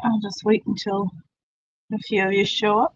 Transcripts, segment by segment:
I'll just wait until a few of you show up.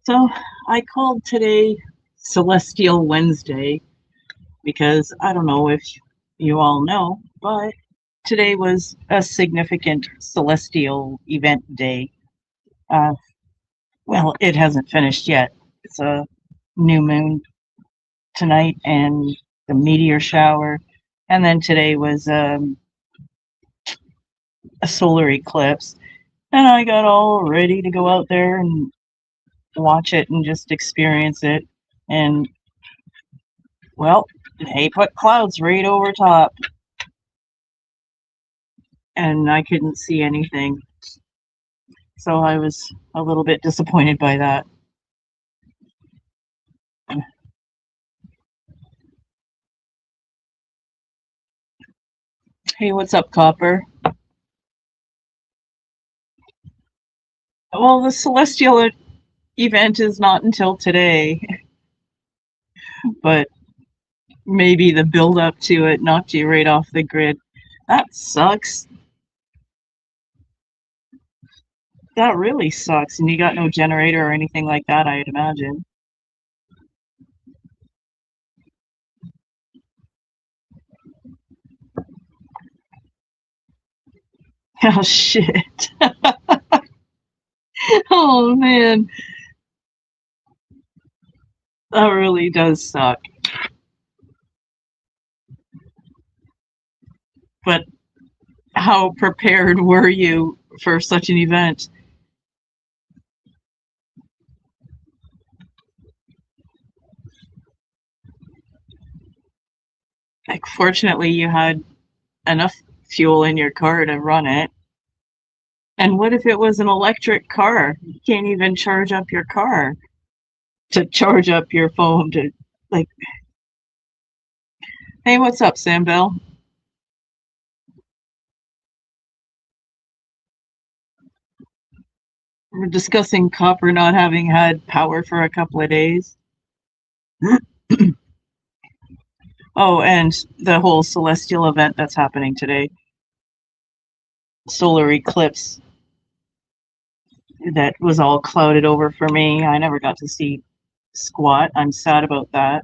So I called today Celestial Wednesday because I don't know if you all know, but today was a significant celestial event day. Uh, well, it hasn't finished yet. It's a new moon tonight and the meteor shower. And then today was a solar eclipse. And I got all ready to go out there and watch it and just experience it. And, well, they put clouds right over top. And I couldn't see anything. So I was a little bit disappointed by that. Hey, what's up, Copper? Well, the celestial event is not until today, but maybe the build up to it knocked you right off the grid. That sucks. That really sucks. And you got no generator or anything like that, I'd imagine. Oh, shit. Oh, man. That really does suck. But how prepared were you for such an event? Like, fortunately, you had enough fuel in your car to run it. And what if it was an electric car? You can't even charge up your car to charge up your phone to, like, hey, what's up, Sam Bell? We're discussing Copper not having had power for a couple of days. Oh, and the whole celestial event that's happening today. Solar eclipse that was all clouded over for me. I never got to see squat. I'm sad about that.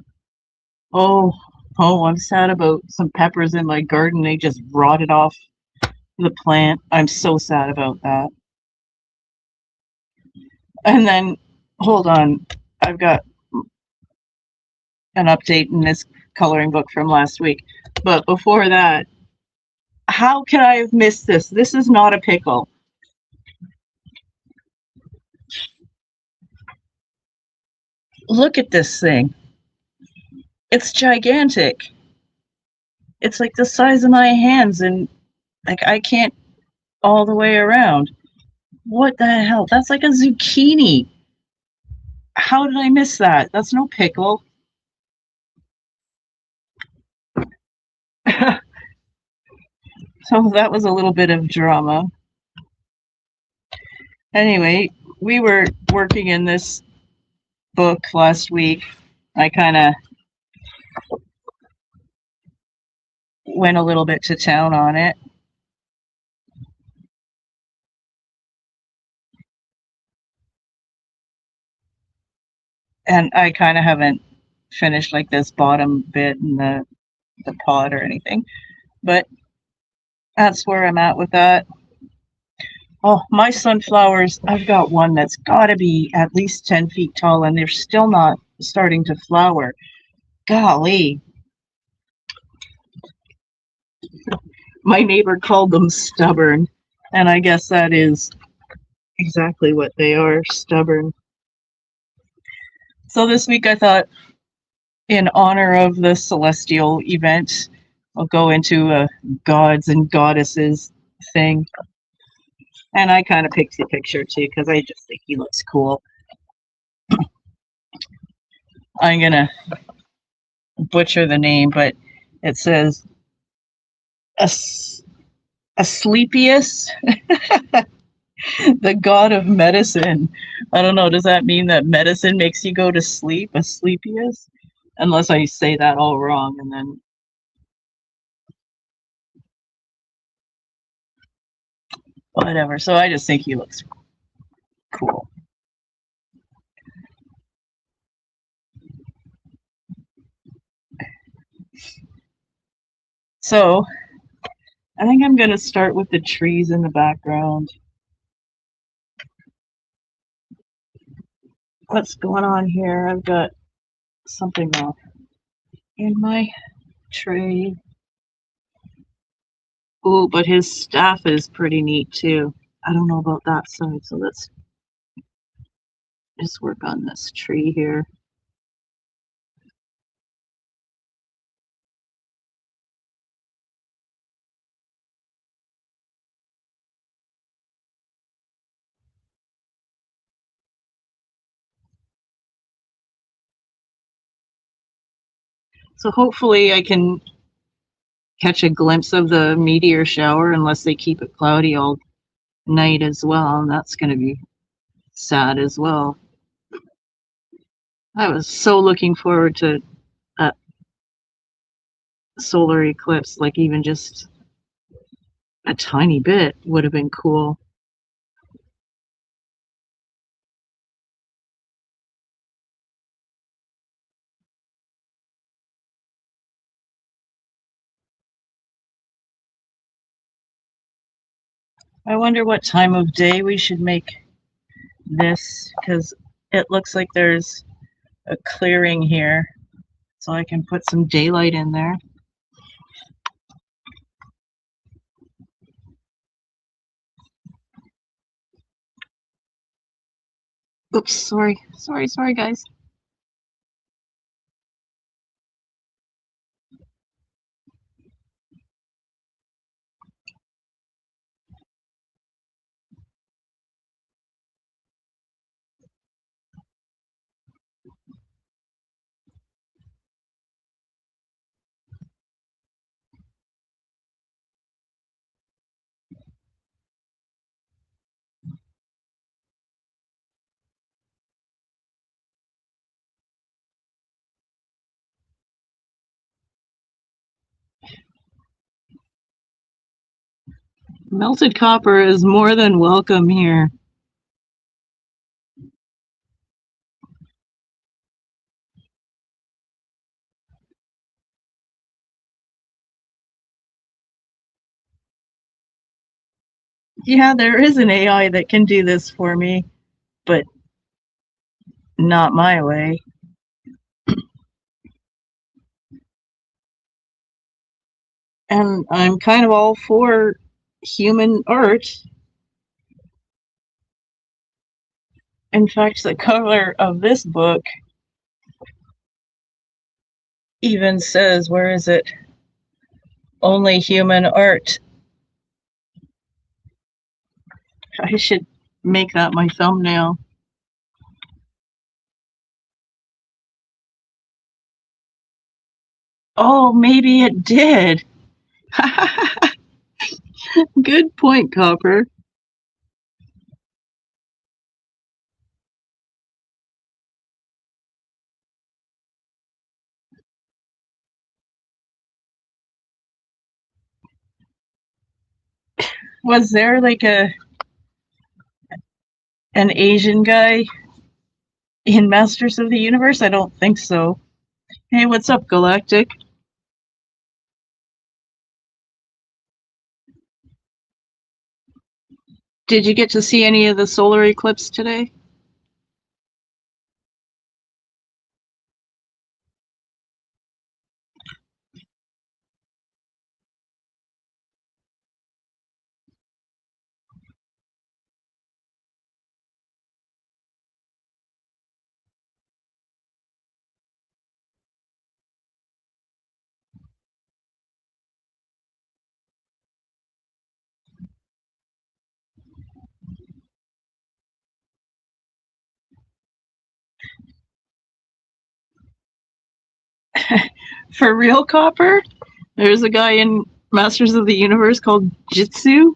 Oh, I'm sad about some peppers in my garden. They just rotted off the plant. I'm so sad about that. And then, hold on, I've got an update in this coloring book from last week. But before that, how can I have missed this? This is not a pickle. Look at this thing. It's gigantic. It's like the size of my hands, and like I can't all the way around. What the hell? That's like a zucchini. How did I miss that? That's no pickle. So that was a little bit of drama. Anyway, we were working in this book last week. I kind of went a little bit to town on it. And I kind of haven't finished like this bottom bit in the pod or anything. But that's where I'm at with that. Oh, my sunflowers, I've got one that's got to be at least 10 feet tall, and they're still not starting to flower. Golly. My neighbor called them stubborn, and I guess that is exactly what they are, stubborn. So this week I thought, in honor of the celestial event, I'll go into a gods and goddesses thing. And I kind of picked the picture too because I just think he looks cool. I'm going to butcher the name, but it says Asclepius, the god of medicine. I don't know. Does that mean that medicine makes you go to sleep? Asclepius? Unless I say that all wrong and then. Whatever. So I just think he looks cool. So I think I'm going to start with the trees in the background. What's going on here? I've got something off in my tray. Oh, but his staff is pretty neat too. I don't know about that side, so let's just work on this tree here. So hopefully I can catch a glimpse of the meteor shower unless they keep it cloudy all night as well, and that's going to be sad as well. I was so looking forward to a solar eclipse, like even just a tiny bit would have been cool. I wonder what time of day we should make this, because it looks like there's a clearing here, so I can put some daylight in there. Oops, sorry, guys. Melted copper is more than welcome here. Yeah, there is an AI that can do this for me, but not my way. And I'm kind of all for human art. In fact, the cover of this book even says, where is it? Only human art. I should make that my thumbnail. Oh, maybe it did. Good point, Copper. Was there like an Asian guy in Masters of the Universe? I don't think so. Hey, what's up, Galactic? Did you get to see any of the solar eclipse today? For real, Copper? There's a guy in Masters of the Universe called Jitsu.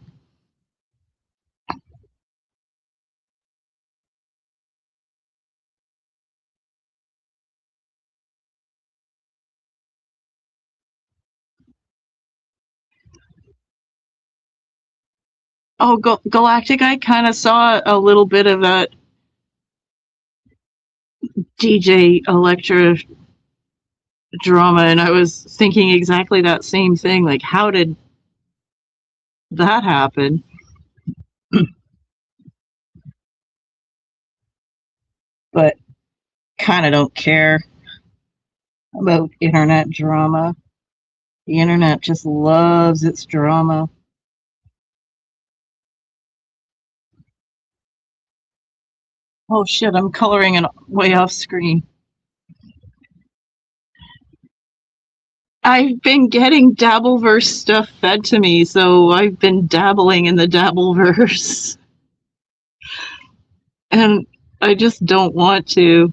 Oh, Galactic, I kind of saw a little bit of that DJ Electra drama, and I was thinking exactly that same thing. Like, how did that happen? But kind of don't care about internet drama. The internet just loves its drama. Oh shit, I'm coloring it way off screen. I've been getting Dabbleverse stuff fed to me, so I've been dabbling in the Dabbleverse. And I just don't want to.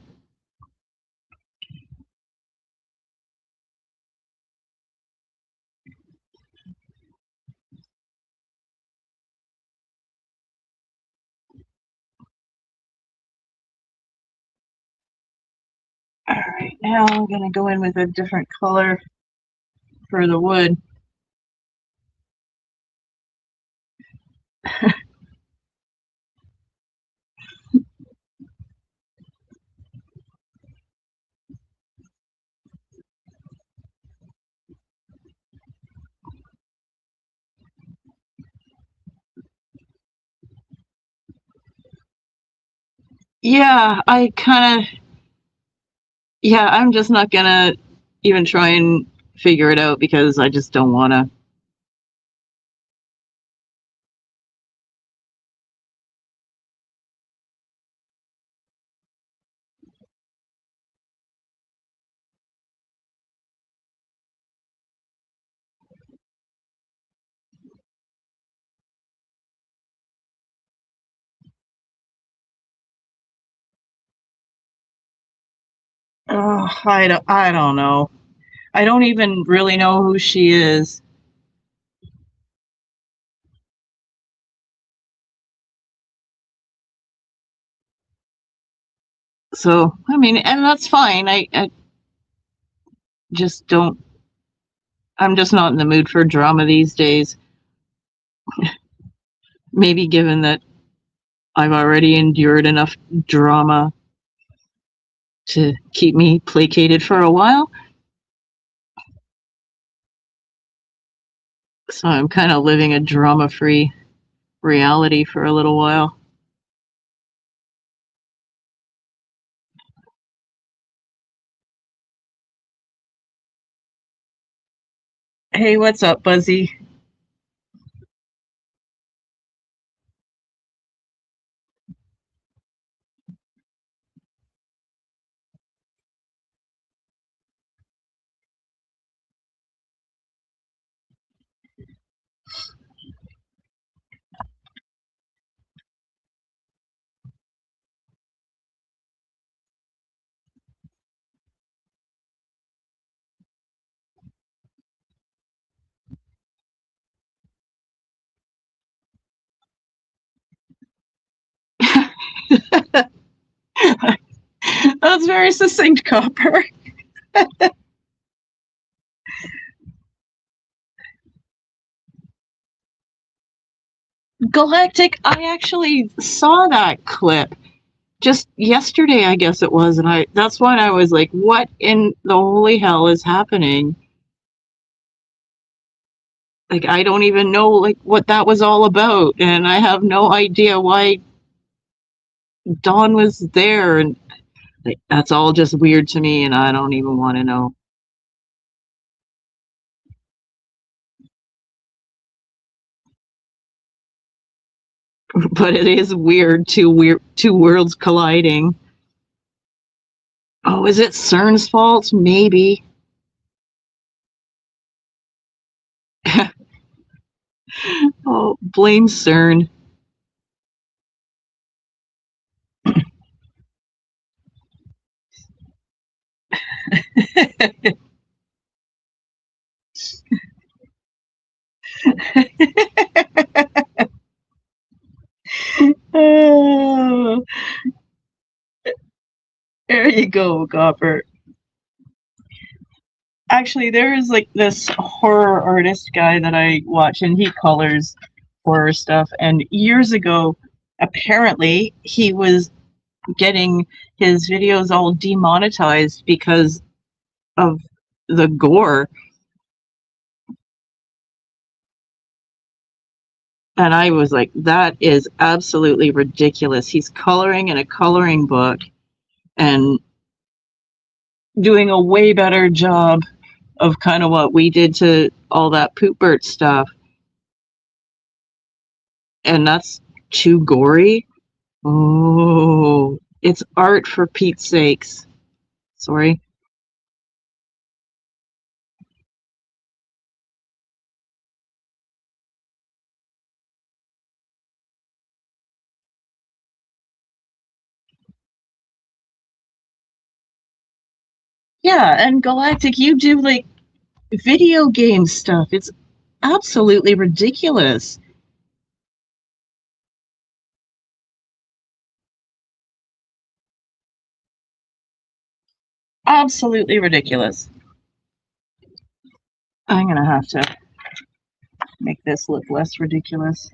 Alright, now I'm gonna go in with a different color for the wood. Yeah, I'm just not gonna even try and figure it out because I just don't wanna. Oh, I don't know. I don't even really know who she is. So, I mean, and that's fine. I just don't, I'm just not in the mood for drama these days. Maybe given that I've already endured enough drama to keep me placated for a while. So I'm kind of living a drama-free reality for a little while. Hey, what's up, Buzzy? That's very succinct, Copper. Galactic, I actually saw that clip just yesterday, I guess it was, and that's when I was like, what in the holy hell is happening? Like, I don't even know like what that was all about, and I have no idea why Dawn was there, and like, that's all just weird to me, and I don't even want to know. But it is weird, two worlds colliding. Oh, is it CERN's fault? Maybe. Oh, blame CERN. you go, Copper. Actually, there is like this horror artist guy that I watch, and he colors horror stuff. And years ago, apparently, he was getting his videos all demonetized because of the gore. And I was like, that is absolutely ridiculous. He's coloring in a coloring book and doing a way better job of kind of what we did to all that Poopbert stuff. And that's too gory. Oh, it's art for Pete's sakes. Sorry. Yeah, and Galactic, you do like video game stuff. It's absolutely ridiculous. Absolutely ridiculous. I'm gonna have to make this look less ridiculous.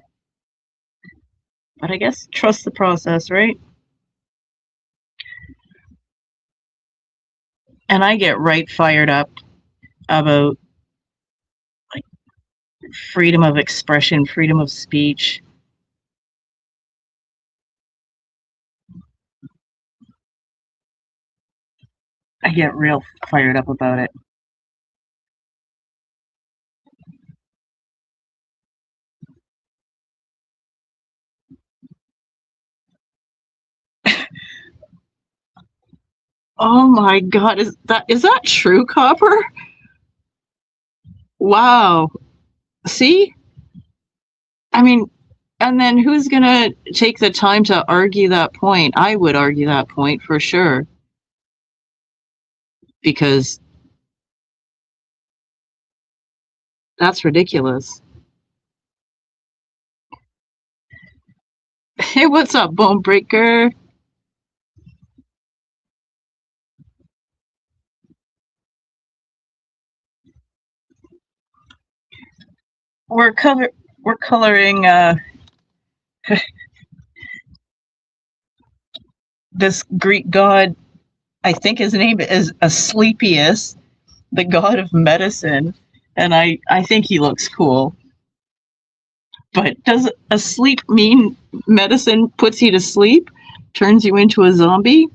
But I guess trust the process, right? And I get right fired up about like freedom of expression, freedom of speech. I get real fired up about it. Oh my god, is that true, Copper? Wow. See? I mean, and then who's gonna take the time to argue that point? I would argue that point for sure. Because that's ridiculous. Hey, what's up, Bone Breaker? We're color we're coloring this Greek god. I think his name is Asclepius, the god of medicine, and I think he looks cool. But does asleep mean medicine puts you to sleep, turns you into a zombie?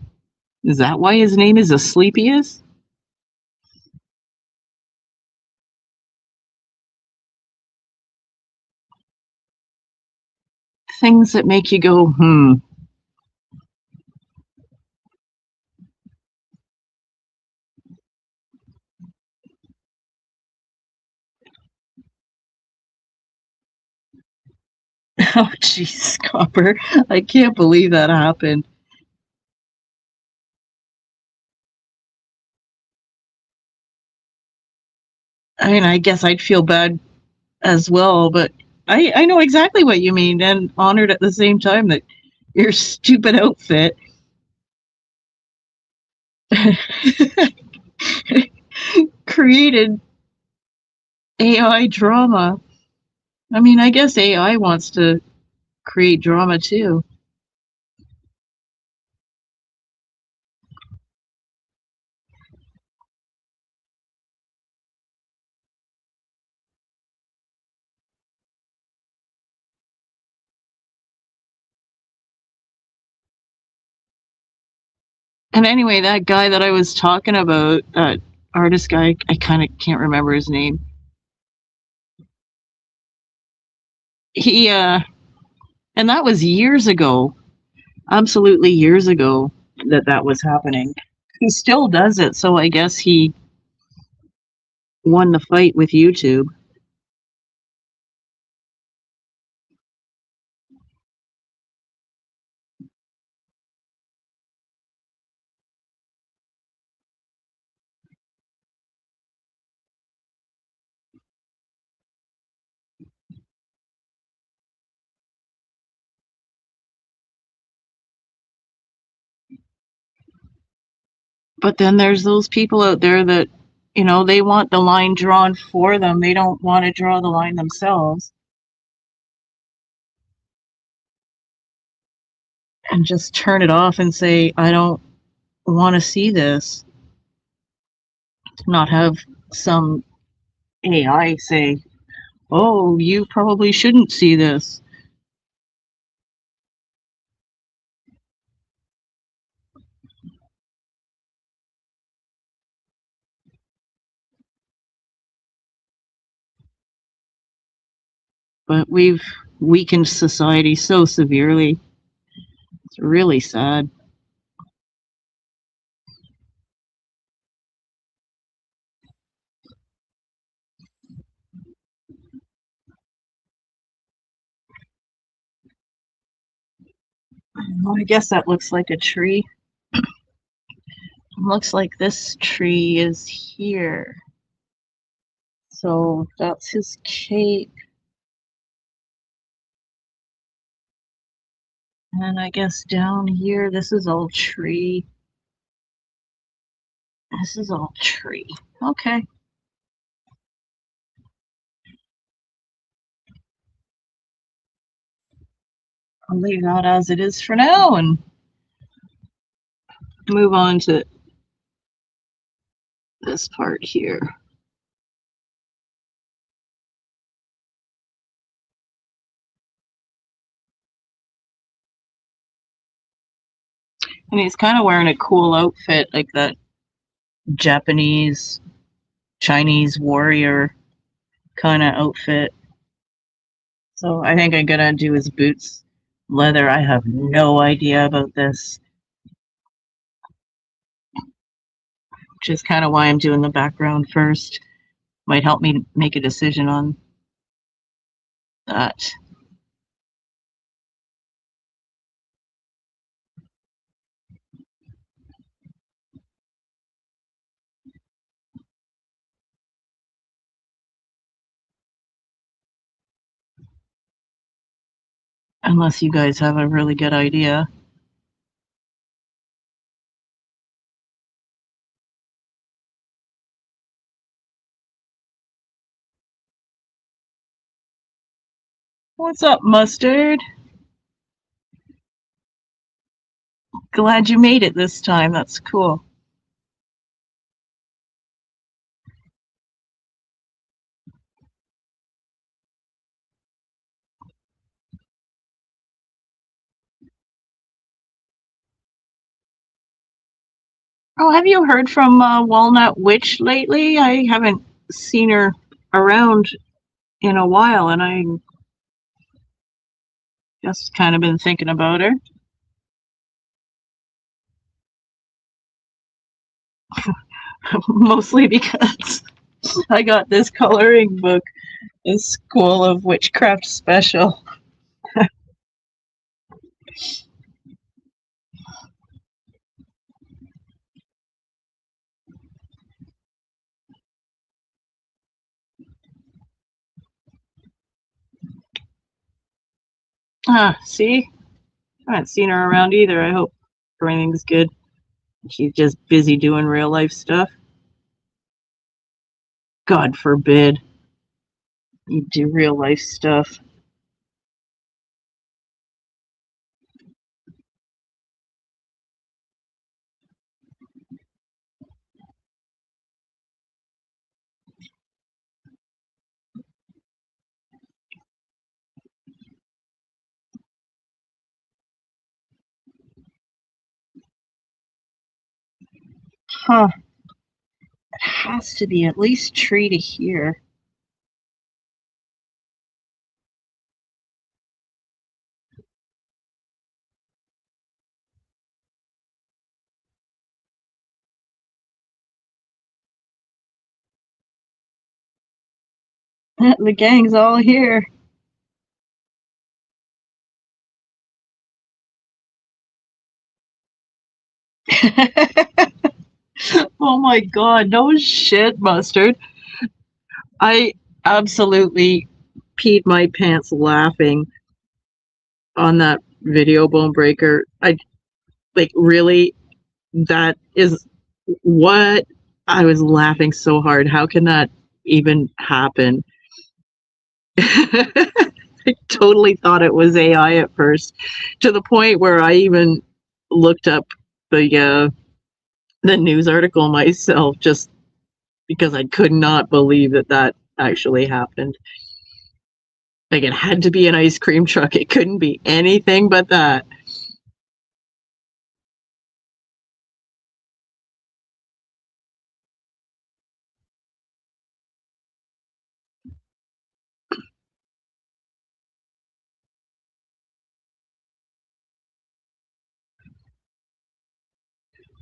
Is that why his name is Asclepius? Things that make you go, hmm. Oh, jeez, Copper. I can't believe that happened. I mean, I guess I'd feel bad as well, but I know exactly what you mean and honored at the same time that your stupid outfit created AI drama. I mean, I guess AI wants to create drama too. And anyway, that guy that I was talking about, that artist guy, I kind of can't remember his name. He, and that was years ago, absolutely years ago that was happening. He still does it, so I guess he won the fight with YouTube. But then there's those people out there that, they want the line drawn for them. They don't want to draw the line themselves. And just turn it off and say, I don't want to see this. Not have some AI say, oh, you probably shouldn't see this. But we've weakened society so severely. It's really sad. Well, I guess that looks like a tree. Looks like this tree is here. So that's his cape. And I guess down here, this is all tree. This is all tree. Okay. I'll leave that as it is for now and move on to this part here. And he's kind of wearing a cool outfit, like that Japanese, Chinese warrior kind of outfit. So I think I'm gonna do his boots leather. I have no idea about this, which is kind of why I'm doing the background first. Might help me make a decision on that. Unless you guys have a really good idea. What's up, Mustard? Glad you made it this time. That's cool. Oh, have you heard from Walnut Witch lately? I haven't seen her around in a while, and I just kind of been thinking about her. Mostly because I got this coloring book, the School of Witchcraft Special. See? I haven't seen her around either. I hope everything's good. She's just busy doing real life stuff. God forbid you do real life stuff. Huh. It has to be at least tree to here. The gang's all here. Oh my god, no shit, Mustard. I absolutely peed my pants laughing on that video, Bone Breaker. I like really, that is what? I was laughing so hard. How can that even happen? I totally thought it was AI at first, to the point where I even looked up the news article myself, just because I could not believe that that actually happened. Like, it had to be an ice cream truck. It couldn't be anything but that.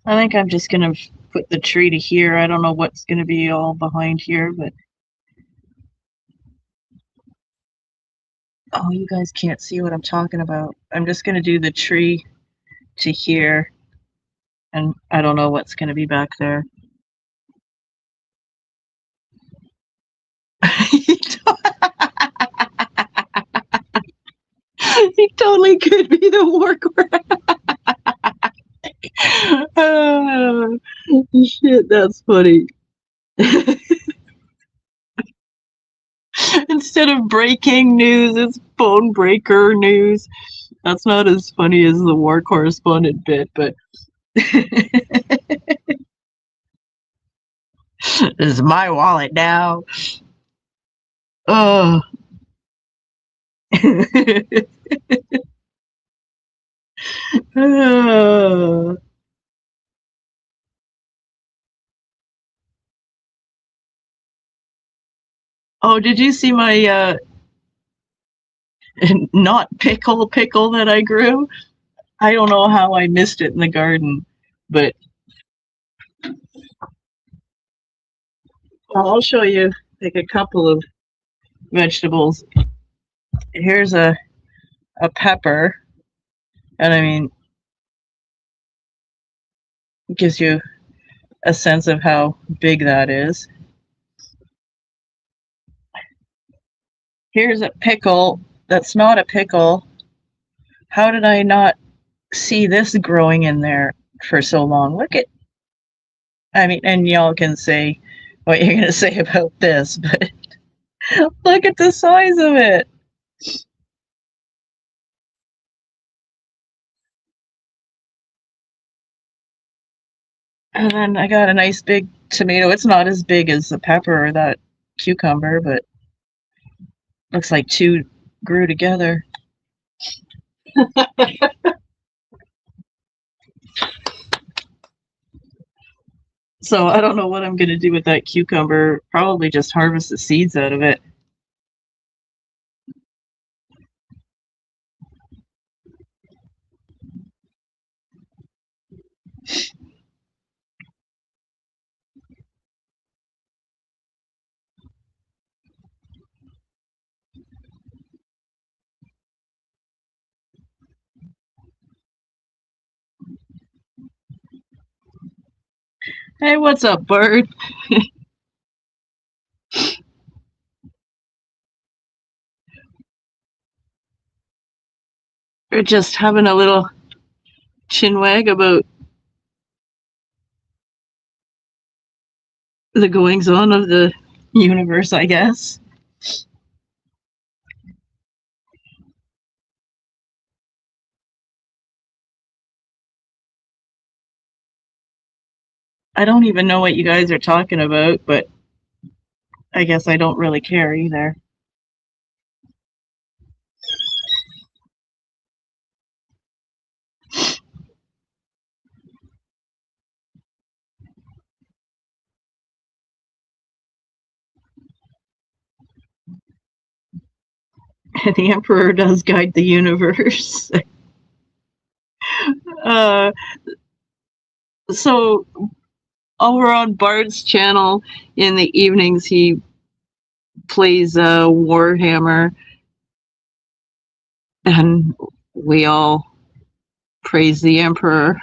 I think I'm just gonna put the tree to here. I don't know what's gonna be all behind here, but oh, you guys can't see what I'm talking about. I'm just gonna do the tree to here, and I don't know what's gonna be back there. He totally could be the workhorse. Oh, shit, that's funny. Instead of breaking news, it's phone breaker news. That's not as funny as the war correspondent bit, but this is my wallet now. Oh. Oh, did you see my not pickle that I grew? I don't know how I missed it in the garden, but I'll show you like a couple of vegetables. Here's a pepper, and I mean, it gives you a sense of how big that is. Here's a pickle that's not a pickle. How did I not see this growing in there for so long? Look at, I mean, and y'all can say what you're going to say about this, but look at the size of it. And then I got a nice big tomato. It's not as big as the pepper or that cucumber, but looks like two grew together. So I don't know what I'm going to do with that cucumber. Probably just harvest the seeds out of it. Hey, what's up, bird? We're just having a little chinwag about the goings on of the universe, I guess. I don't even know what you guys are talking about, but I guess I don't really care either. The Emperor does guide the universe. uh, so over on Bard's channel in the evenings, he plays Warhammer, and we all praise the Emperor.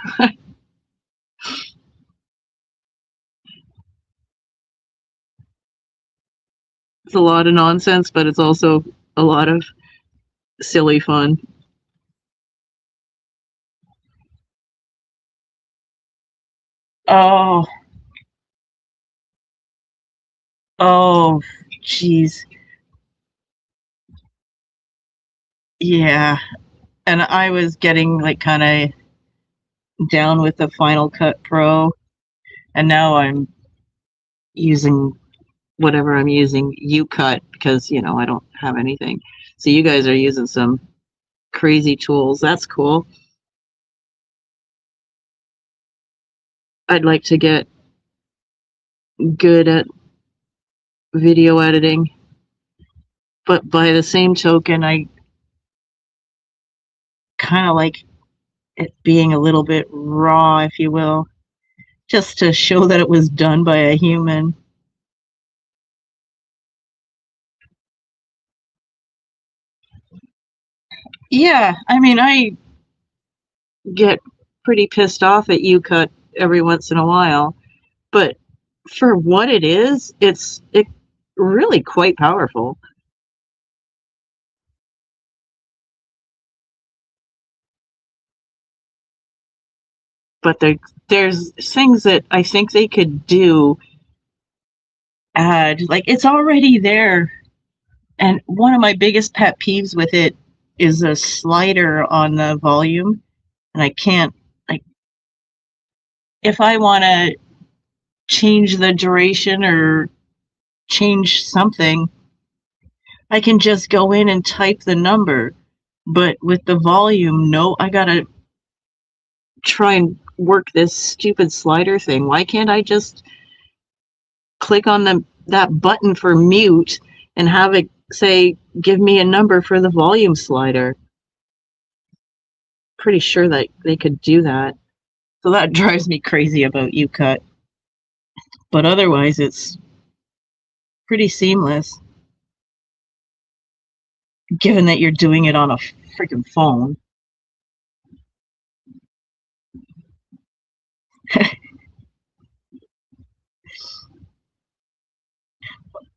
It's a lot of nonsense, but it's also a lot of silly fun. Oh, oh, geez. Yeah. And I was getting like kind of down with the Final Cut Pro, and now I'm using whatever I'm using, UCut, because I don't have anything. So you guys are using some crazy tools. That's cool. I'd like to get good at video editing, but by the same token, I kind of like it being a little bit raw, if you will, just to show that it was done by a human. Yeah, I mean, I get pretty pissed off at UCut every once in a while, but for what it is, it really quite powerful. But there's things that I think they could do, add, like it's already there. And one of my biggest pet peeves with it is a slider on the volume, and I can't, like, if I want to change the duration or change something, I can just go in and type the number. But with the volume, no, I gotta try and work this stupid slider thing. Why can't I just click on that button for mute and have it say, give me a number for the volume slider? Pretty sure that they could do that. So that drives me crazy about UCut. But otherwise, it's pretty seamless, given that you're doing it on a freaking phone.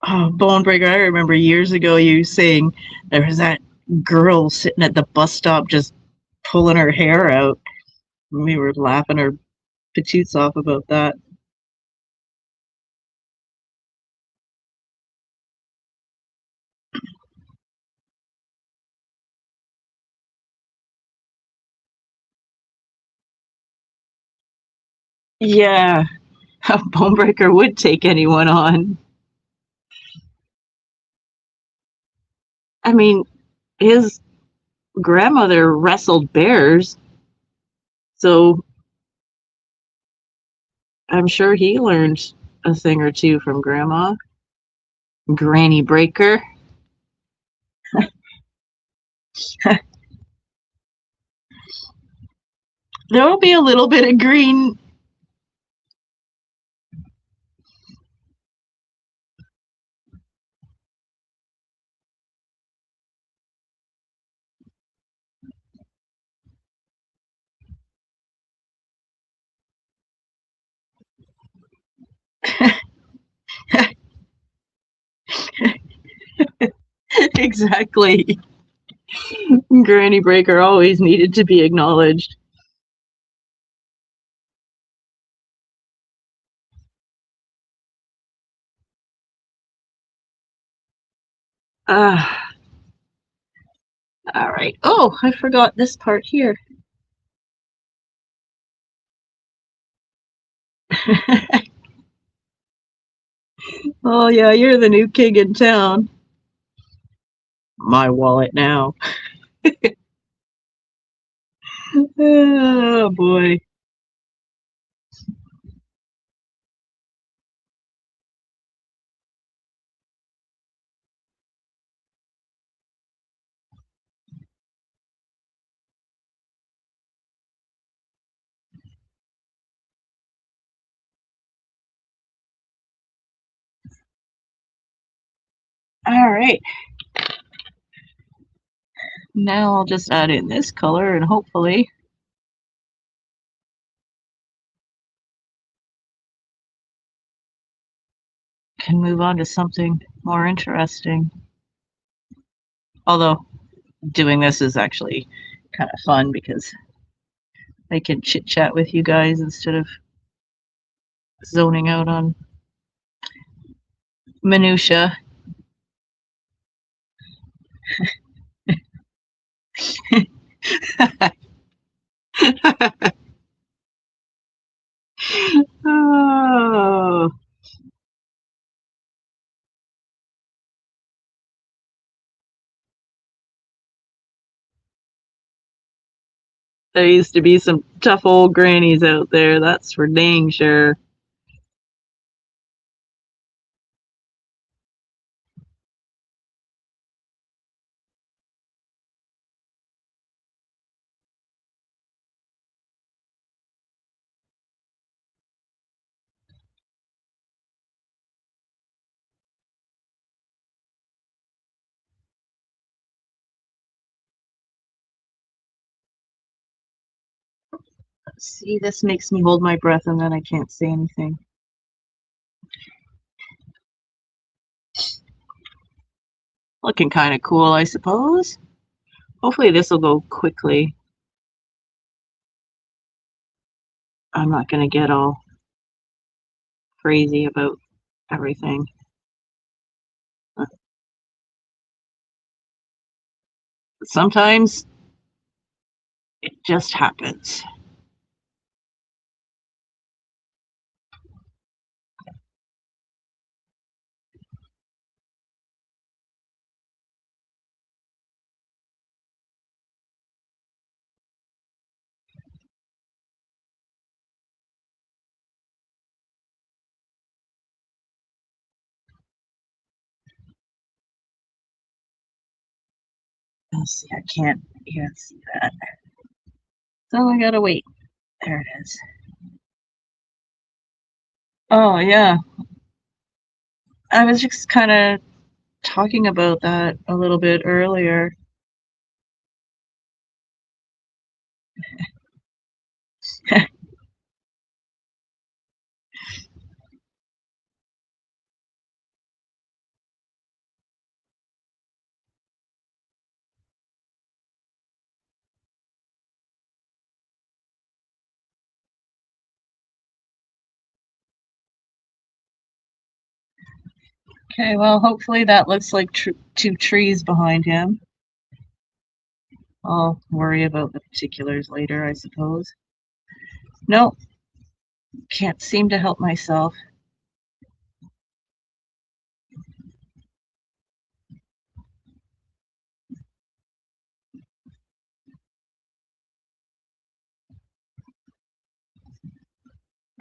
Oh, Bonebreaker, I remember years ago you saying there was that girl sitting at the bus stop just pulling her hair out. We were laughing our patoots off about that. Yeah, Bonebreaker would take anyone on. I mean, his grandmother wrestled bears, so I'm sure he learned a thing or two from Grandma. Granny Breaker. There will be a little bit of green. Exactly. Granny Breaker always needed to be acknowledged. Ah, all right. Oh, I forgot this part here. Oh, yeah, you're the new king in town. My wallet now. Oh, boy. All right. Now I'll just add in this color and hopefully. Can move on to something more interesting. Although doing this is actually kind of fun because I can chit chat with you guys instead of zoning out on minutia. Oh, there used to be some tough old grannies out there, that's for dang sure. See, this makes me hold my breath and then I can't say anything. Looking kind of cool, I suppose. Hopefully this will go quickly. I'm not going to get all crazy about everything. Sometimes it just happens. Let's see, I can't even see that. So I gotta wait. There it is. Oh, yeah. I was just kind of talking about that a little bit earlier. Okay, well, hopefully that looks like two trees behind him. I'll worry about the particulars later, I suppose. Nope, can't seem to help myself.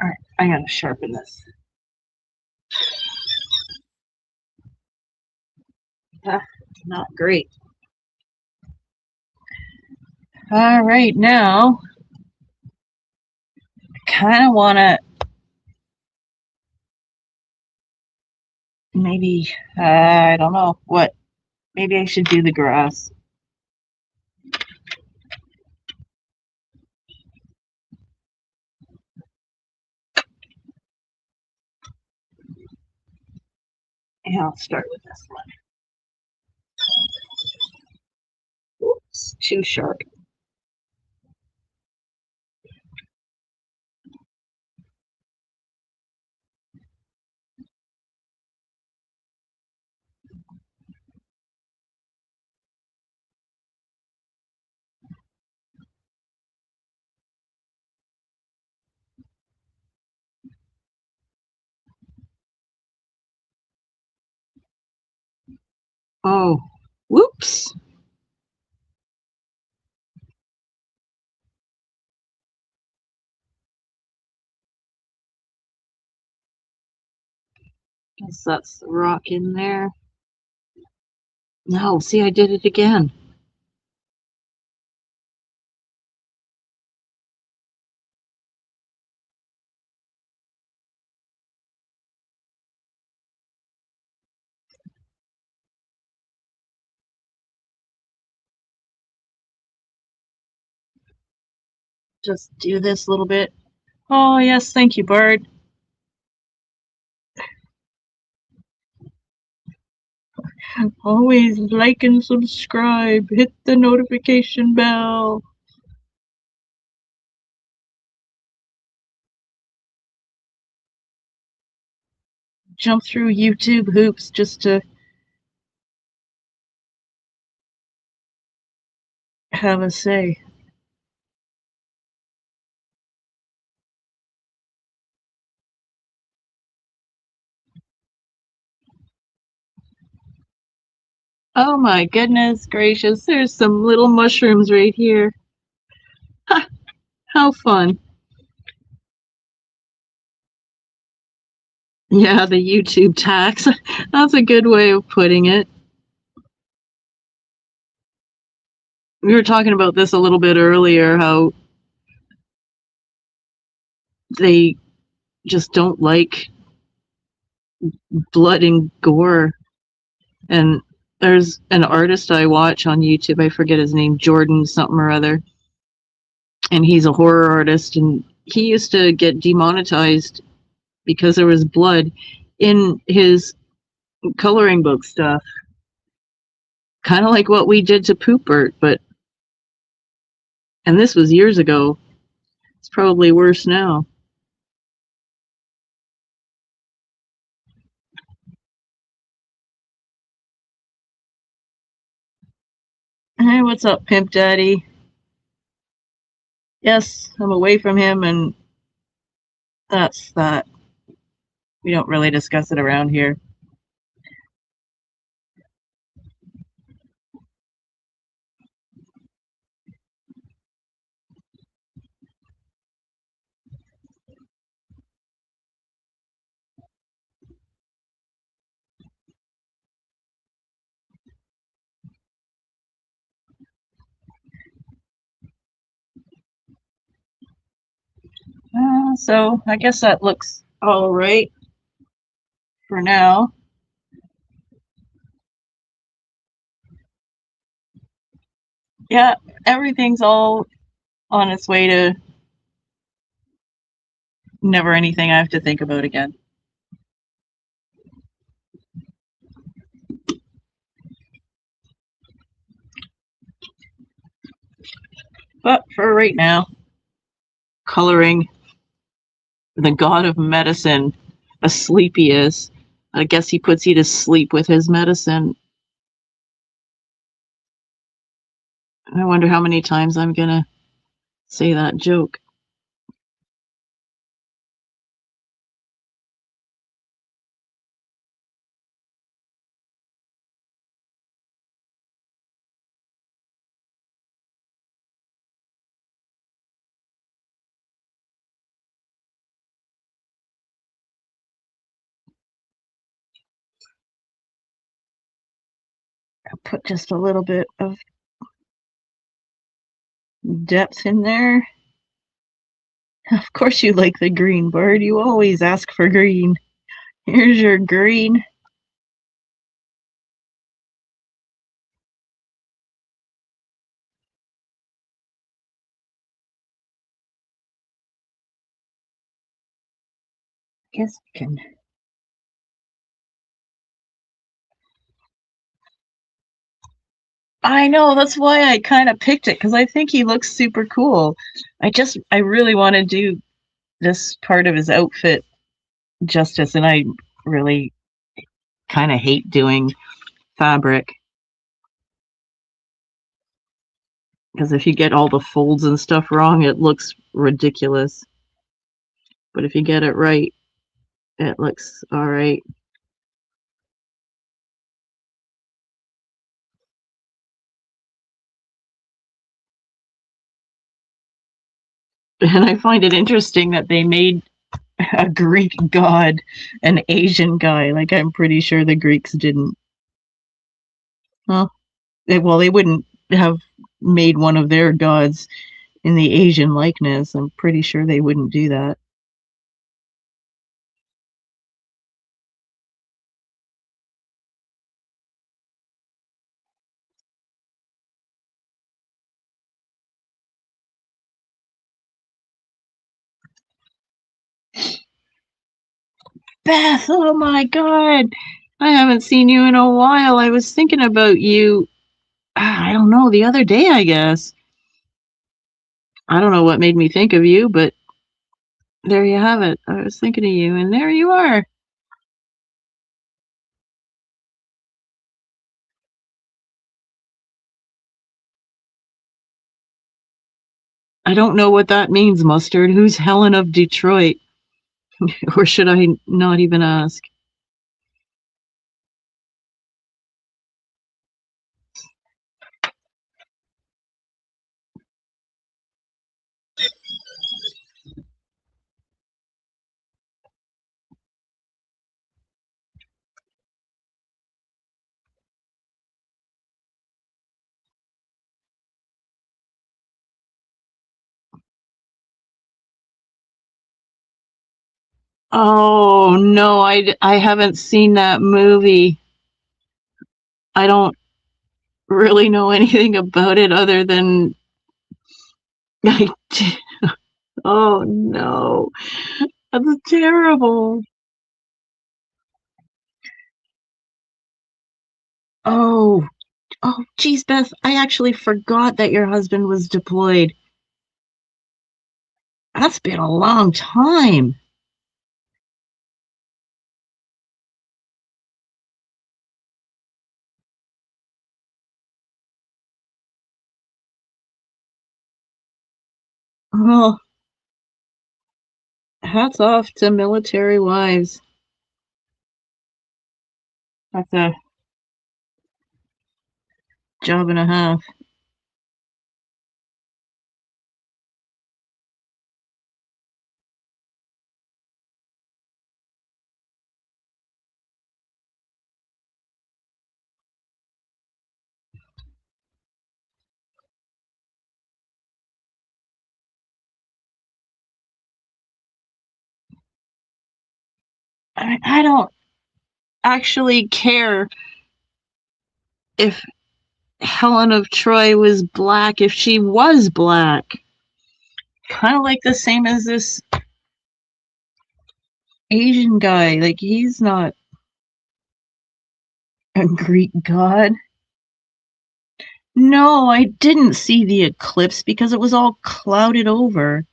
All right, I gotta sharpen this. Not great. All right, now I kind of want to maybe, I don't know what, maybe I should do the grass. Yeah, I'll start with this one. Oops, too sharp. Oh, whoops. Guess that's the rock in there. No, see, I did it again. Just do this little bit. Oh, yes, thank you, Bart. Always like and subscribe. Hit the notification bell. jump through YouTube hoops just to have a say. Oh my goodness gracious, there's some little mushrooms right here. Ha, how fun. Yeah, the YouTube tax. That's a good way of putting it. We were talking about this a little bit earlier, how they just don't like blood and gore. And there's an artist I watch on YouTube, I forget his name, Jordan something or other, and he's a horror artist, and he used to get demonetized because there was blood in his coloring book stuff. Kind of like what we did to Poopert, and this was years ago. It's probably worse now. Hey, what's up, Pimp Daddy? Yes, I'm away from him, and that's that. We don't really discuss it around here. So I guess that looks all right for now. Yeah, everything's all on its way to never anything I have to think about again. But for right now, coloring the god of medicine, asleep he is. I guess he puts you to sleep with his medicine. I wonder how many times I'm gonna say that joke. I'll put just a little bit of depth in there. Of course you like the green, Bird. You always ask for green. Here's your green. Guess I can. I know, that's why I kind of picked it, because I think he looks super cool. I really want to do this part of his outfit justice, and I really kind of hate doing fabric. Because if you get all the folds and stuff wrong, it looks ridiculous. But if you get it right, it looks all right. And I find it interesting that they made a Greek god an Asian guy. Like, I'm pretty sure the Greeks didn't. Well, they wouldn't have made one of their gods in the Asian likeness. I'm pretty sure they wouldn't do that. Beth, oh my god. I haven't seen you in a while. I was thinking about you, I don't know, the other day, I guess. I don't know what made me think of you, but there you have it. I was thinking of you, and there you are. I don't know what that means, Mustard. Who's Helen of Detroit? Or should I not even ask? Oh, no, I haven't seen that movie. I don't really know anything about it other than I, oh no, that's terrible. Oh, oh, geez, Beth, I actually forgot that your husband was deployed. That's been a long time. Oh, hats off to military wives. That's a job and a half. I don't actually care if Helen of Troy was black, if she was black. Kind of like the same as this Asian guy. Like, he's not a Greek god. No, I didn't see the eclipse because it was all clouded over.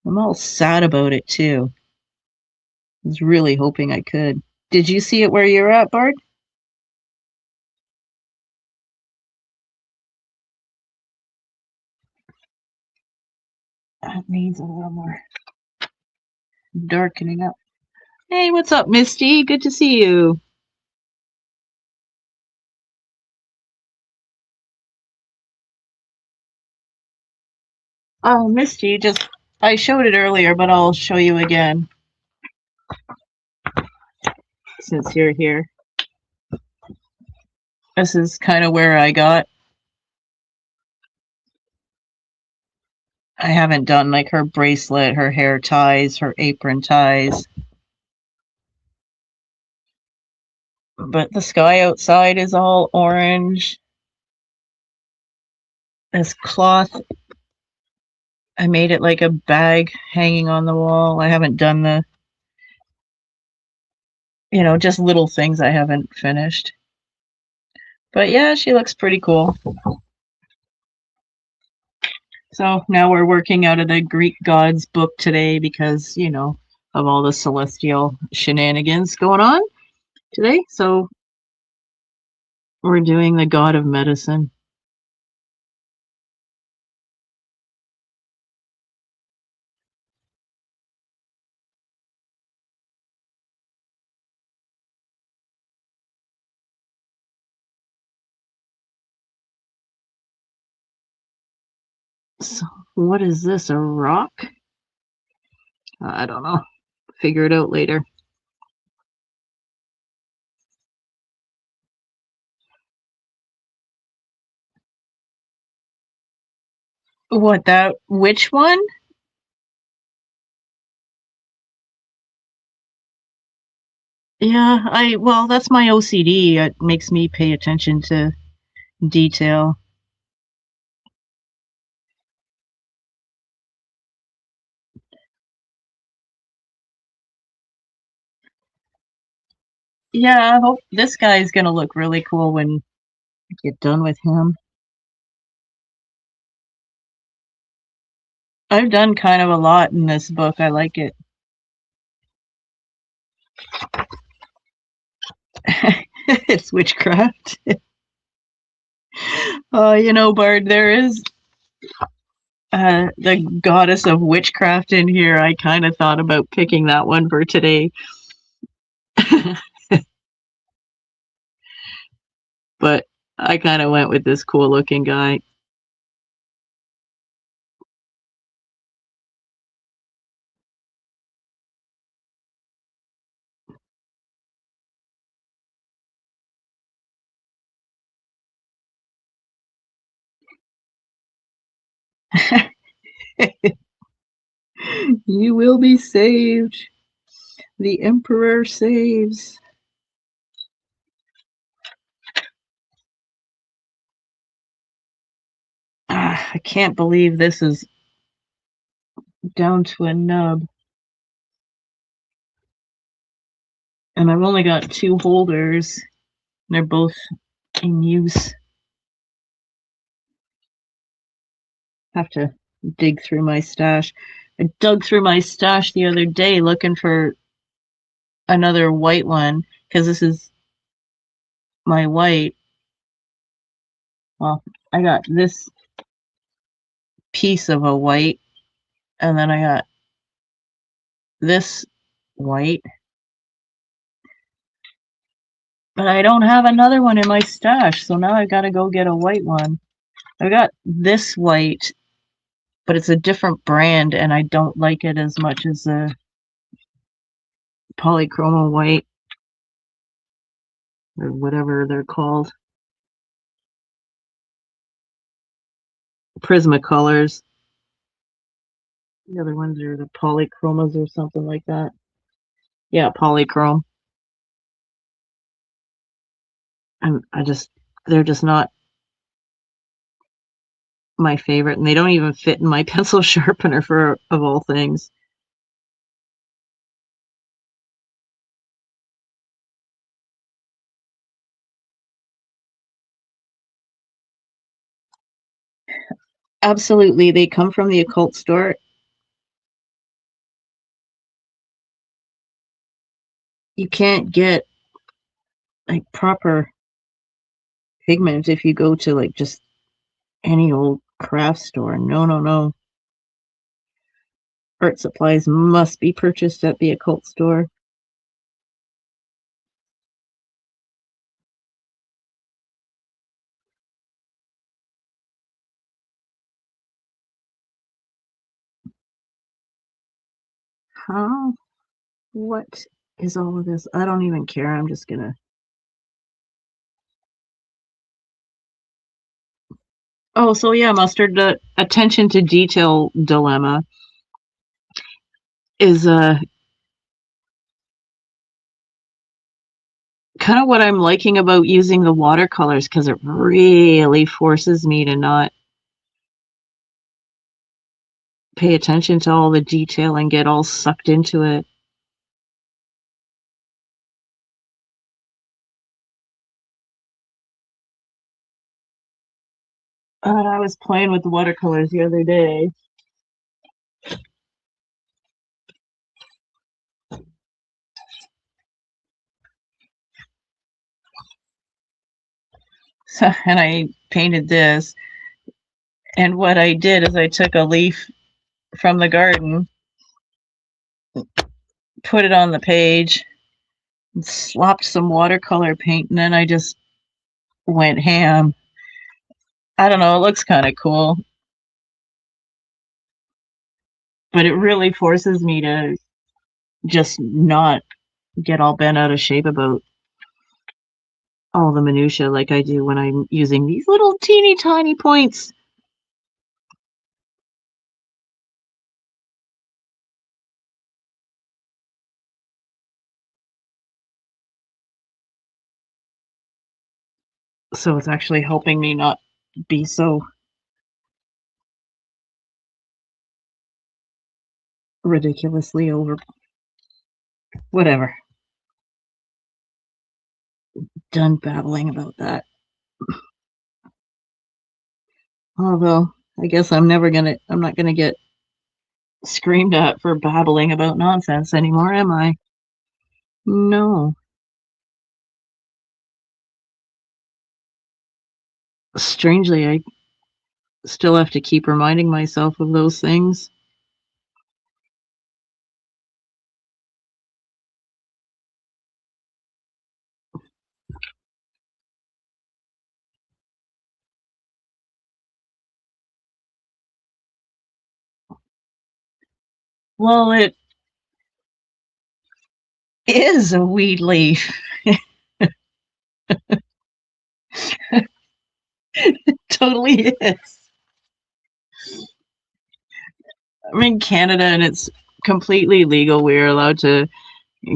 I'm all sad about it too. I was really hoping I could. Did you see it where you're at, Bart? That needs a little more darkening up. Hey, what's up, Misty? Good to see you. Oh, Misty, just I showed it earlier, but I'll show you again since you're here. This is kind of where I got. I haven't done like her bracelet, her hair ties, her apron ties. But the sky outside is all orange. This cloth, I made it like a bag hanging on the wall. I haven't done the, just little things I haven't finished. But yeah, she looks pretty cool. So now we're working out of the Greek gods book today because, of all the celestial shenanigans going on today. So we're doing the god of medicine. So what is this, a rock? I don't know. Figure it out later. What, that, which one? Yeah, well, that's my OCD. It makes me pay attention to detail. Yeah, I hope this guy's gonna look really cool when I get done with him. I've done kind of a lot in this book. I like it. It's witchcraft. Bard, there is the goddess of witchcraft in here, I kind of thought about picking that one for today. But I kind of went with this cool looking guy. You will be saved. The Emperor saves. I can't believe this is down to a nub. And I've only got 2 holders. They're both in use. Have to dig through my stash. I dug through my stash the other day looking for another white one because this is my white. Well, I got this piece of a white, and then I got this white. But I don't have another one in my stash, so now I've got to go get a white one. I got this white, but it's a different brand, and I don't like it as much as the polychroma white, or whatever they're called. Prismacolors. The other ones are the polychromas or something like that. Yeah, polychrome. And they're just not my favorite, and they don't even fit in my pencil sharpener of all things. Absolutely, they come from the occult store. You can't get like proper pigment if you go to like just any old craft store. No. Art supplies must be purchased at the occult store. Huh? What is all of this? I don't even care. I'm just gonna. Oh, so yeah, Mustard, the attention to detail dilemma is kind of what I'm liking about using the watercolors, because it really forces me to not pay attention to all the detail and get all sucked into it. I was playing with the watercolors the other day. So, and I painted this. And what I did is I took a leaf from the garden, put it on the page, slopped some watercolor paint, and then I just went ham. I don't know, it looks kind of cool. But it really forces me to just not get all bent out of shape about all the minutia like I do when I'm using these little teeny tiny points. So it's actually helping me not be so ridiculously over. Whatever. Done babbling about that. Although I guess I'm not gonna get screamed at for babbling about nonsense anymore, am I? No. Strangely, I still have to keep reminding myself of those things. Well, it is a weed leaf. Totally is. I'm in Canada and it's completely legal. We're allowed to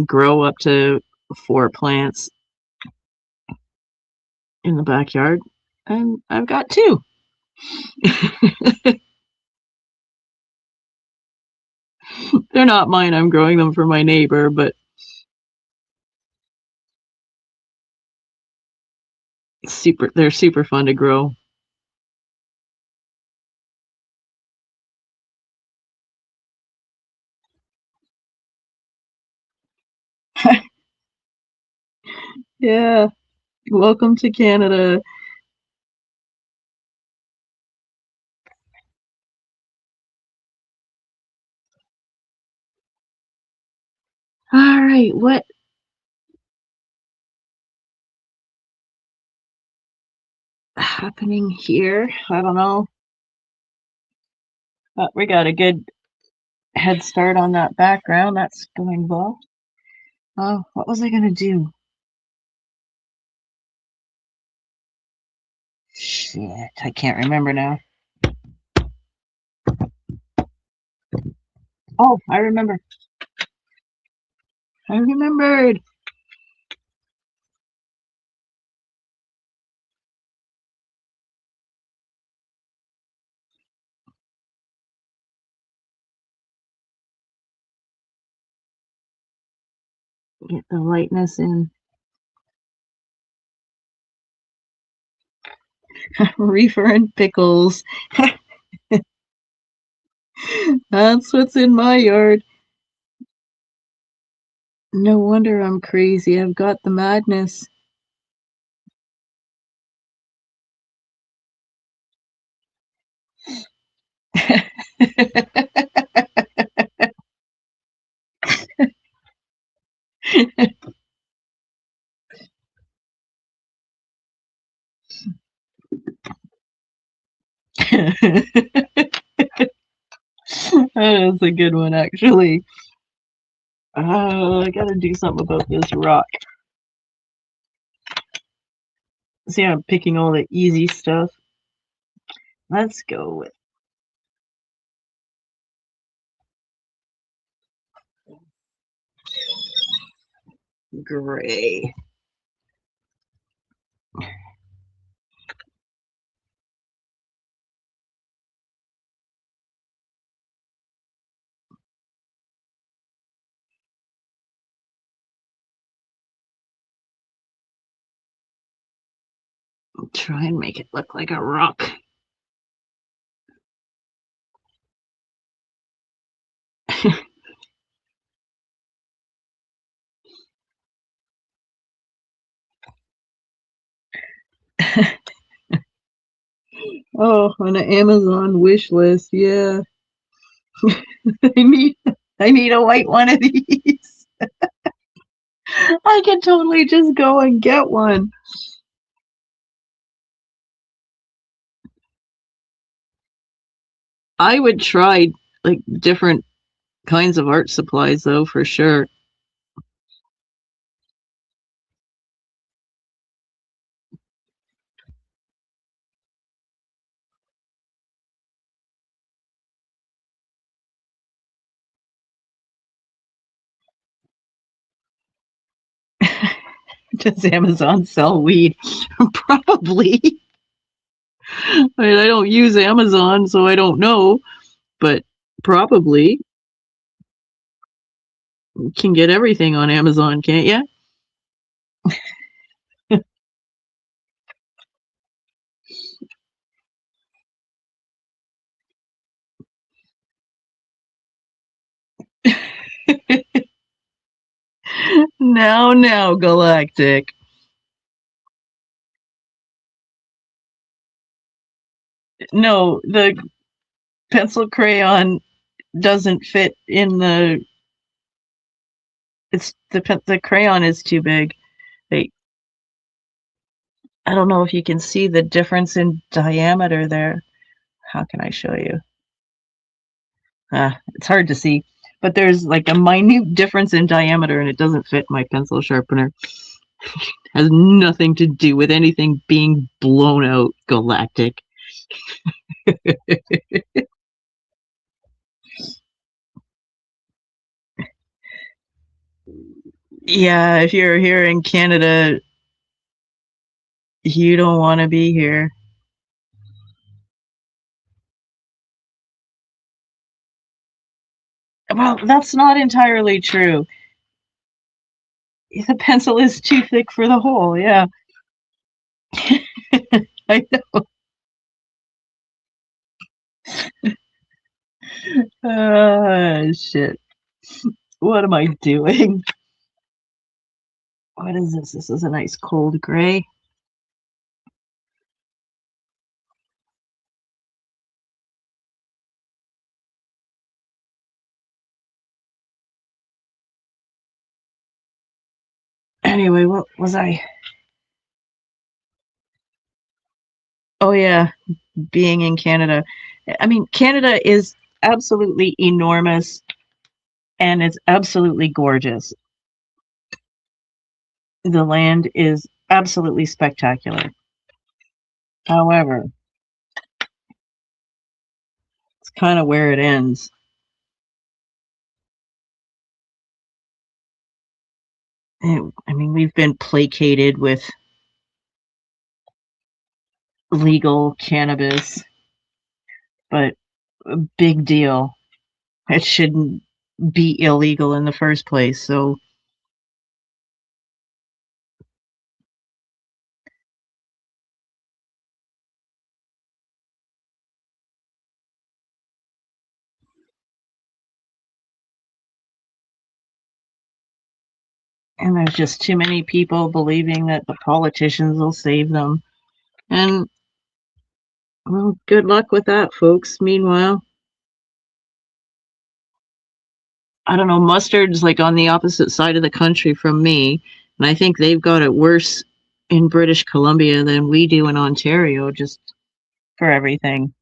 grow up to 4 plants in the backyard, and I've got 2. They're not mine. I'm growing them for my neighbor, but they're super fun to grow. Yeah. Welcome to Canada. All right, what happening here? I don't know. But we got a good head start on that background. That's going well. Oh, what was I gonna do? Shit, I can't remember now. Oh, I remember. I remembered. Get the lightness in. Reefer and pickles. That's what's in my yard. No wonder I'm crazy. I've got the madness. That is a good one, actually. I gotta do something about this rock. See, I'm picking all the easy stuff. Let's go with gray. Try and make it look like a rock. Oh, on an Amazon wish list, yeah. I need a white one of these. I could totally just go and get one. I would try like different kinds of art supplies though, for sure. Does Amazon sell weed? Probably. I mean, I don't use Amazon, so I don't know, but probably you can get everything on Amazon, can't you? Now, Galactic. No, the pencil crayon doesn't fit in the. It's the crayon is too big. They, I don't know if you can see the difference in diameter there. How can I show you? It's hard to see, but there's like a minute difference in diameter, and it doesn't fit my pencil sharpener. Has nothing to do with anything being blown out galactic. Yeah, if you're here in Canada, you don't want to be here. Well, that's not entirely true. The pencil is too thick for the hole, yeah. I know. Shit. What am I doing? What is this? This is a nice cold gray. Anyway, what was I? Oh, yeah, being in Canada. I mean, Canada is absolutely enormous and it's absolutely gorgeous. The land is absolutely spectacular. However, it's kind of where it ends. I mean, we've been placated with legal cannabis, but a big deal. It shouldn't be illegal in the first place. So, and there's just too many people believing that the politicians will save them. And, well, good luck with that, folks. Meanwhile, I don't know, Mustard's like on the opposite side of the country from me. And I think they've got it worse in British Columbia than we do in Ontario, just for everything.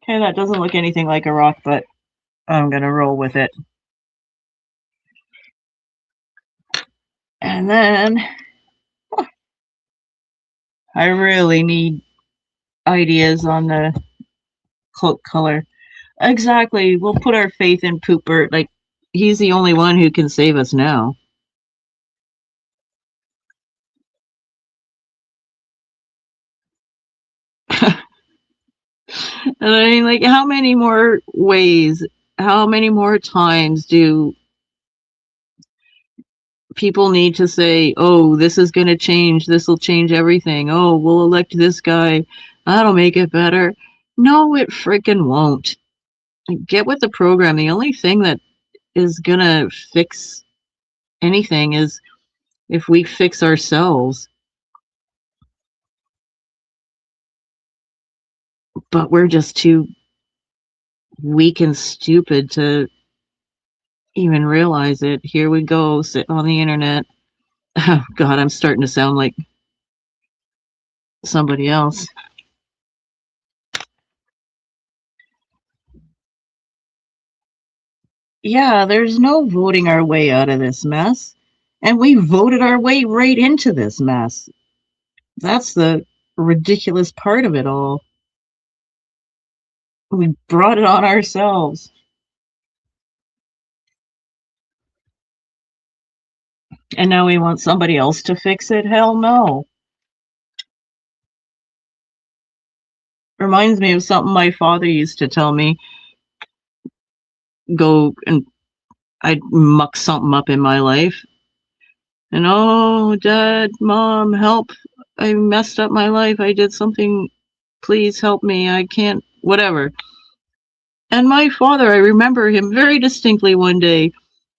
Okay, that doesn't look anything like a rock, but I'm gonna roll with it. And then I really need ideas on the cloak color. Exactly. We'll put our faith in Pooper. Like, he's the only one who can save us now. I mean, like, how many more ways, how many more times do people need to say, oh, this is going to change, this will change everything, oh, we'll elect this guy, that'll make it better? No, it freaking won't. Get with the program. The only thing that is going to fix anything is if we fix ourselves. But we're just too weak and stupid to even realize it. Here we go, sitting on the internet. Oh, God, I'm starting to sound like somebody else. Yeah, there's no voting our way out of this mess. And we voted our way right into this mess. That's the ridiculous part of it all. We brought it on ourselves. And now we want somebody else to fix it? Hell no. Reminds me of something my father used to tell me. Go and I'd muck something up in my life. And oh, Dad, Mom, help. I messed up my life. I did something. Please help me. I can't, whatever. And my father, I remember him very distinctly one day.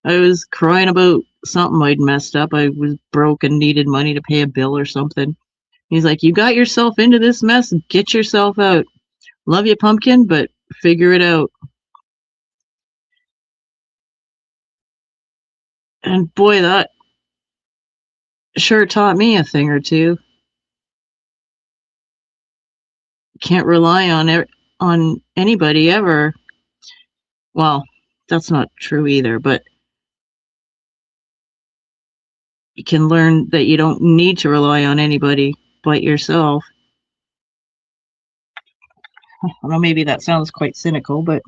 I was crying about something I'd messed up. I was broke and needed money to pay a bill or something. He's like, you got yourself into this mess. Get yourself out. Love you, pumpkin, but figure it out. And boy, that sure taught me a thing or two. Can't rely on anybody ever. Well, that's not true either, but you can learn that you don't need to rely on anybody but yourself. Well, maybe that sounds quite cynical, but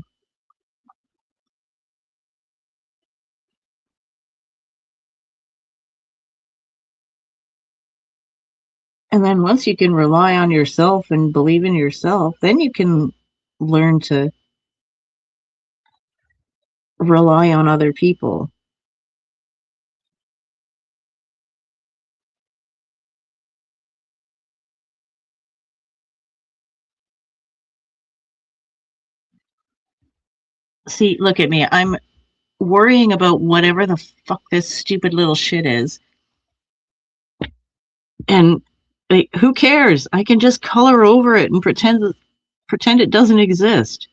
and then once you can rely on yourself and believe in yourself, then you can learn to rely on other people. See, look at me. I'm worrying about whatever the fuck this stupid little shit is. And like, who cares? I can just color over it and pretend it doesn't exist.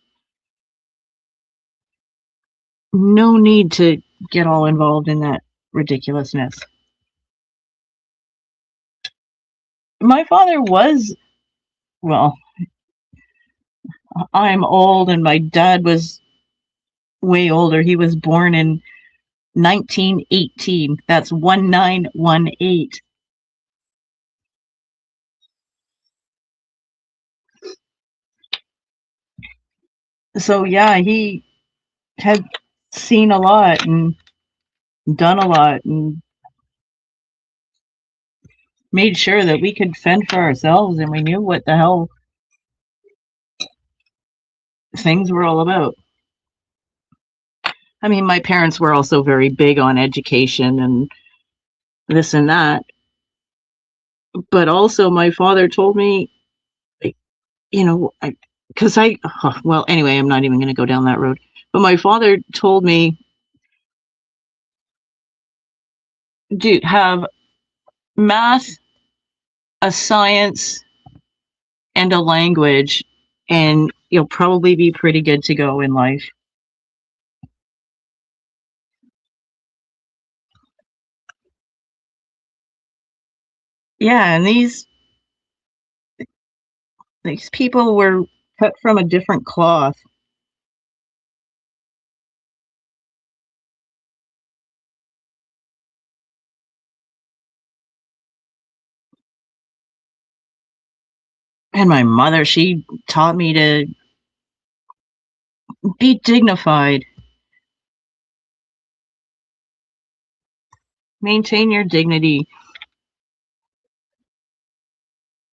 No need to get all involved in that ridiculousness. My father was, well, I'm old and my dad was way older. He was born in 1918. That's 1918. So yeah, he had seen a lot and done a lot and made sure that we could fend for ourselves and we knew what the hell things were all about. I mean, my parents were also very big on education and this and that. But also, my father told me, you know, well, anyway, I'm not even going to go down that road. But my father told me to have math, a science, and a language, and you'll probably be pretty good to go in life. Yeah, and these people were cut from a different cloth. And my mother, she taught me to be dignified, maintain your dignity.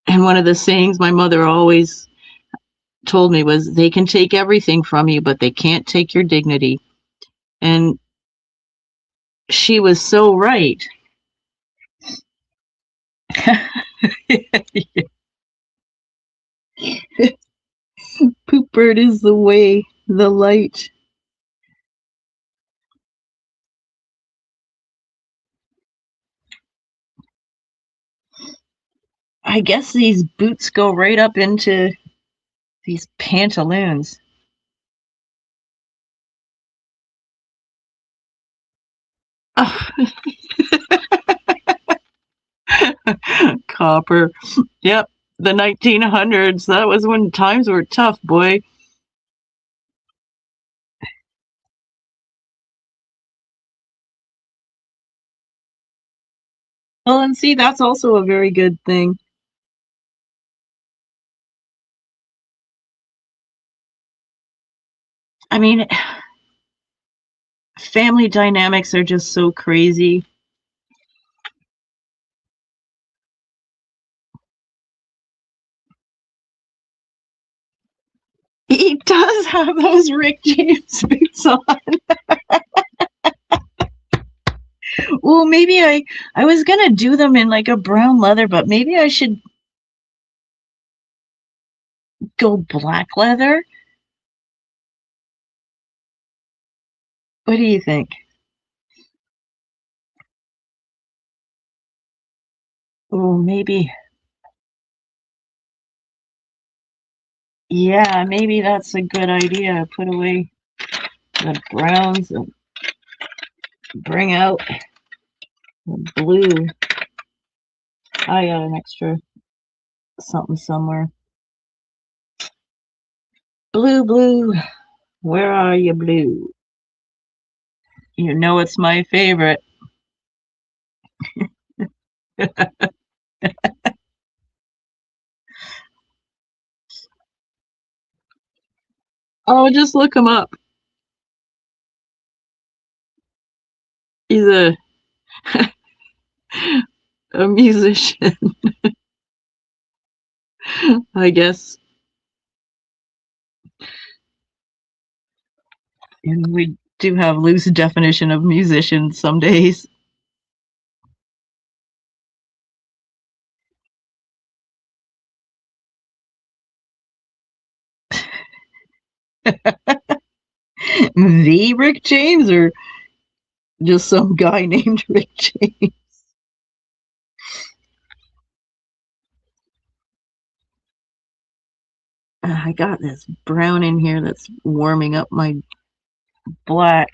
And one of the sayings my mother always told me was, they can take everything from you, but they can't take your dignity. And she was so right. Poop bird is the way, the light. I guess these boots go right up into these pantaloons. Oh. Copper. Yep, the 1900s. That was when times were tough, boy. Well, and see, that's also a very good thing. I mean, family dynamics are just so crazy. He does have those Rick James boots on. well, maybe I was gonna do them in like a brown leather, but maybe I should go black leather. What do you think? Oh, maybe. Yeah, maybe that's a good idea. Put away the browns and bring out the blue. I got an extra something somewhere. Blue, blue, where are you, blue? You know it's my favorite. Oh, just look him up. He's a musician, I guess. And we do have loose definition of musicians some days. The Rick James or just some guy named Rick James? I got this brown in here that's warming up my black.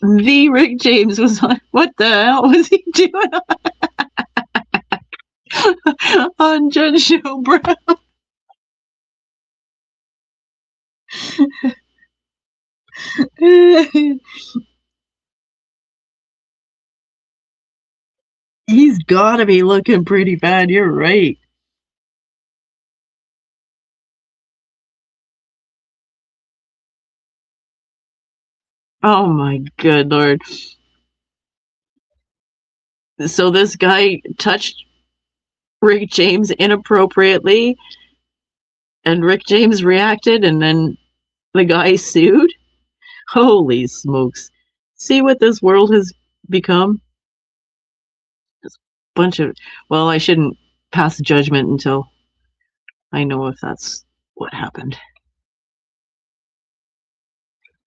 The Rick James was on. What the hell was he doing on Judge Joe Brown? He's gotta be looking pretty bad. You're right. Oh my good lord. So this guy touched Rick James inappropriately and Rick James reacted and then the guy sued? Holy smokes. See what this world has become? Just a bunch of, well, I shouldn't pass judgment until I know if that's what happened.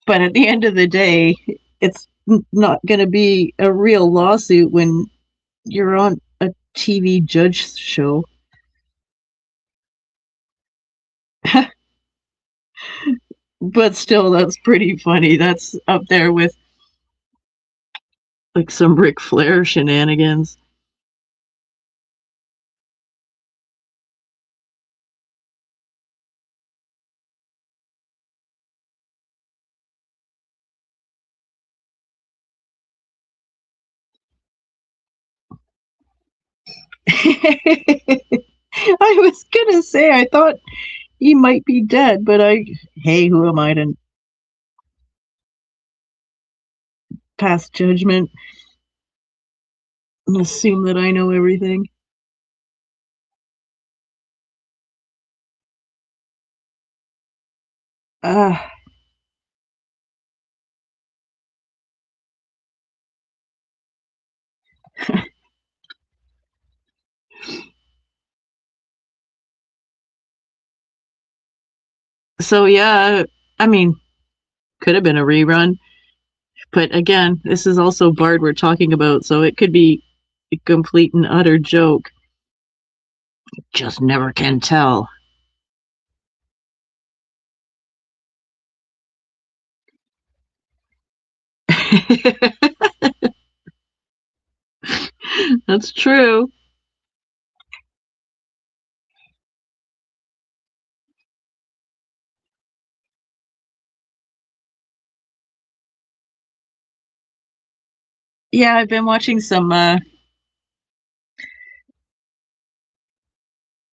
But at the end of the day, it's not going to be a real lawsuit when you're on a TV judge show. But still, that's pretty funny. That's up there with like some Ric Flair shenanigans. I was gonna say I thought he might be dead, but hey, who am I to pass judgment and assume that I know everything? Uh, so yeah, I mean, could have been a rerun, but again, this is also Bard we're talking about, so it could be a complete and utter joke. Just never can tell. That's true. Yeah, I've been watching some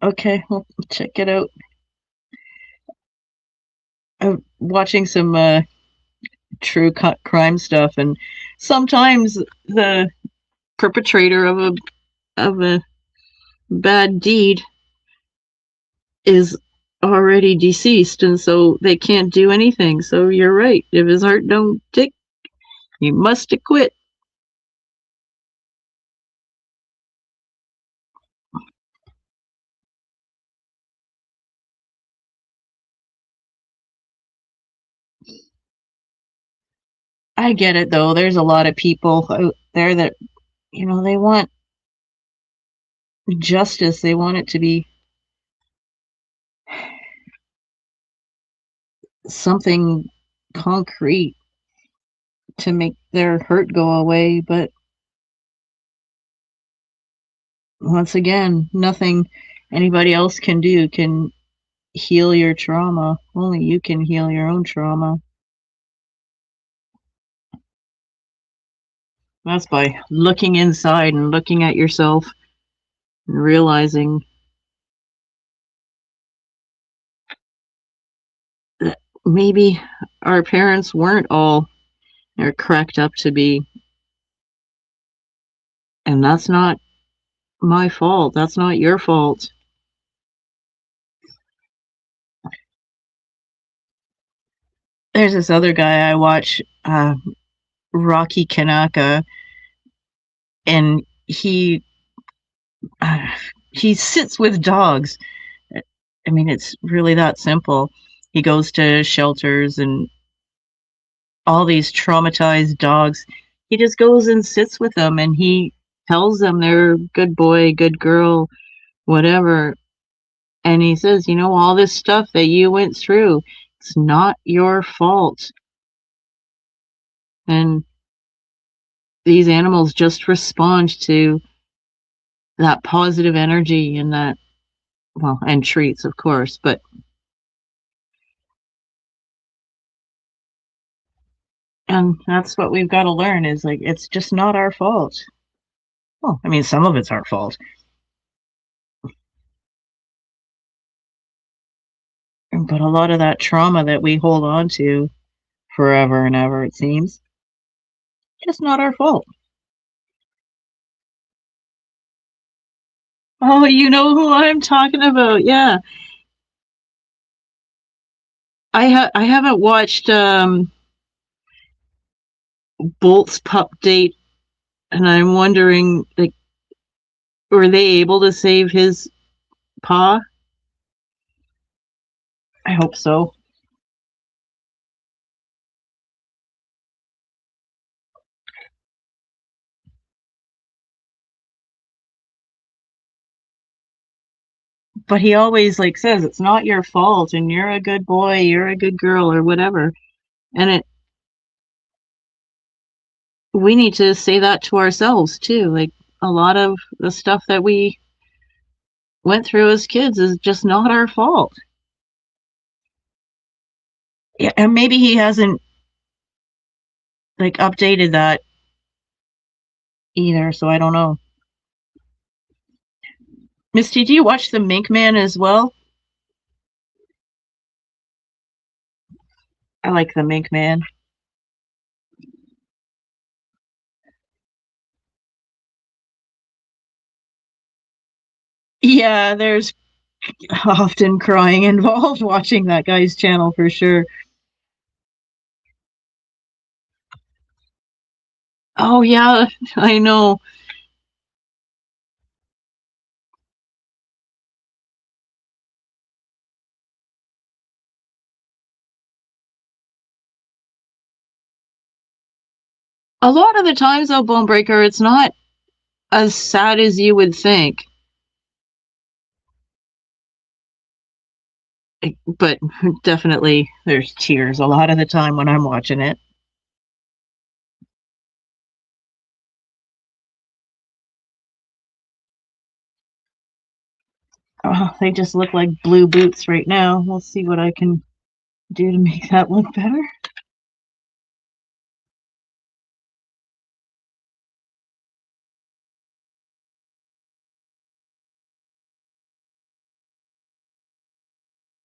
okay, well check it out. I'm watching some true crime stuff and sometimes the perpetrator of a bad deed is already deceased and so they can't do anything. So you're right. If his heart don't tick, he must have quit. I get it though. There's a lot of people out there that, they want justice. They want it to be something concrete to make their hurt go away. But once again, nothing anybody else can do can heal your trauma. Only you can heal your own trauma. That's by looking inside and looking at yourself and realizing that maybe our parents weren't all they're cracked up to be. And that's not my fault. That's not your fault. There's this other guy I watch, Rocky Kanaka, and uh, he sits with dogs. I mean, it's really that simple. He goes to shelters and all these traumatized dogs. He just goes and sits with them and he tells them they're good boy, good girl, whatever. And he says, all this stuff that you went through, it's not your fault. And these animals just respond to that positive energy and that, well, and treats, of course, but and that's what we've got to learn is like, it's just not our fault. Well, I mean, some of it's our fault. But a lot of that trauma that we hold on to forever and ever, it seems, just not our fault. Oh, you know who I'm talking about? Yeah. I haven't watched Bolt's Pup Date, and I'm wondering, like, were they able to save his paw? I hope so. But he always like says it's not your fault and you're a good boy, you're a good girl or whatever. And we need to say that to ourselves too. Like a lot of the stuff that we went through as kids is just not our fault. Yeah, and maybe he hasn't like updated that either, so I don't know. Misty, do you watch the Mink Man as well? I like the Mink Man. Yeah, there's often crying involved watching that guy's channel for sure. Oh yeah, I know. A lot of the times though, Bonebreaker, it's not as sad as you would think. But definitely there's tears a lot of the time when I'm watching it. Oh, they just look like blue boots right now. We'll see what I can do to make that look better.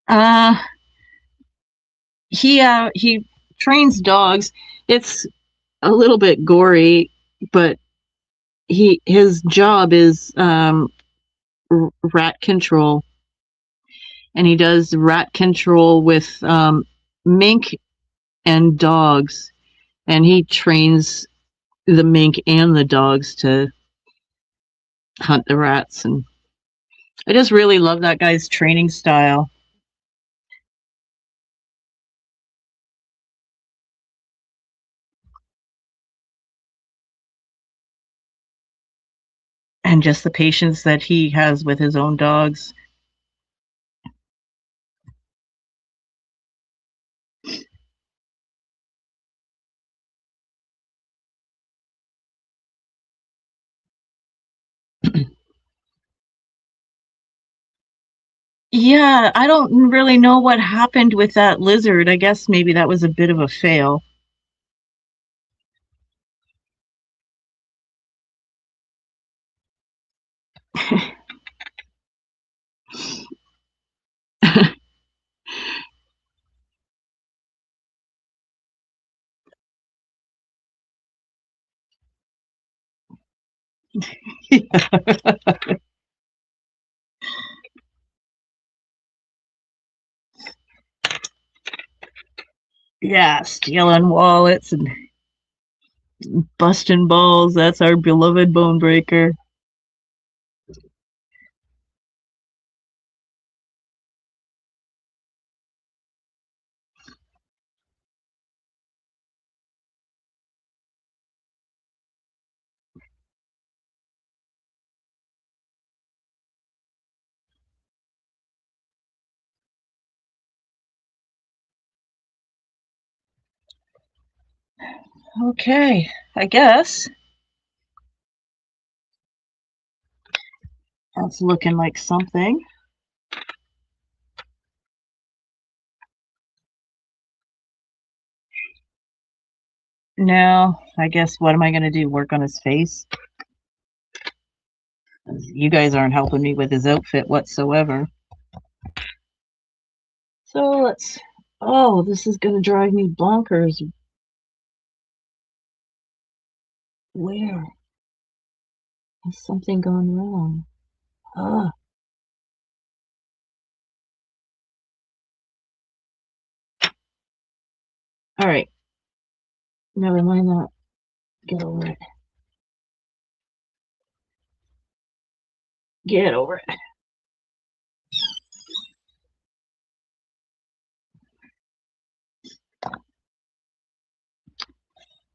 Uh he trains dogs. It's a little bit gory, but his job is rat control, and he does rat control with mink and dogs, and he trains the mink and the dogs to hunt the rats. And I just really love that guy's training style. and just the patience that he has with his own dogs. Yeah, I don't really know what happened with that lizard. I guess maybe that was a bit of a fail. Yeah, stealing wallets and busting balls. That's our beloved bone breaker. Okay, I guess that's looking like something. Now, I guess what am I going to do? Work on his face? You guys aren't helping me with his outfit whatsoever. So let's. Oh, this is going to drive me bonkers. Where has something gone wrong? Ah, all right. Never mind that. Get over it. Get over it.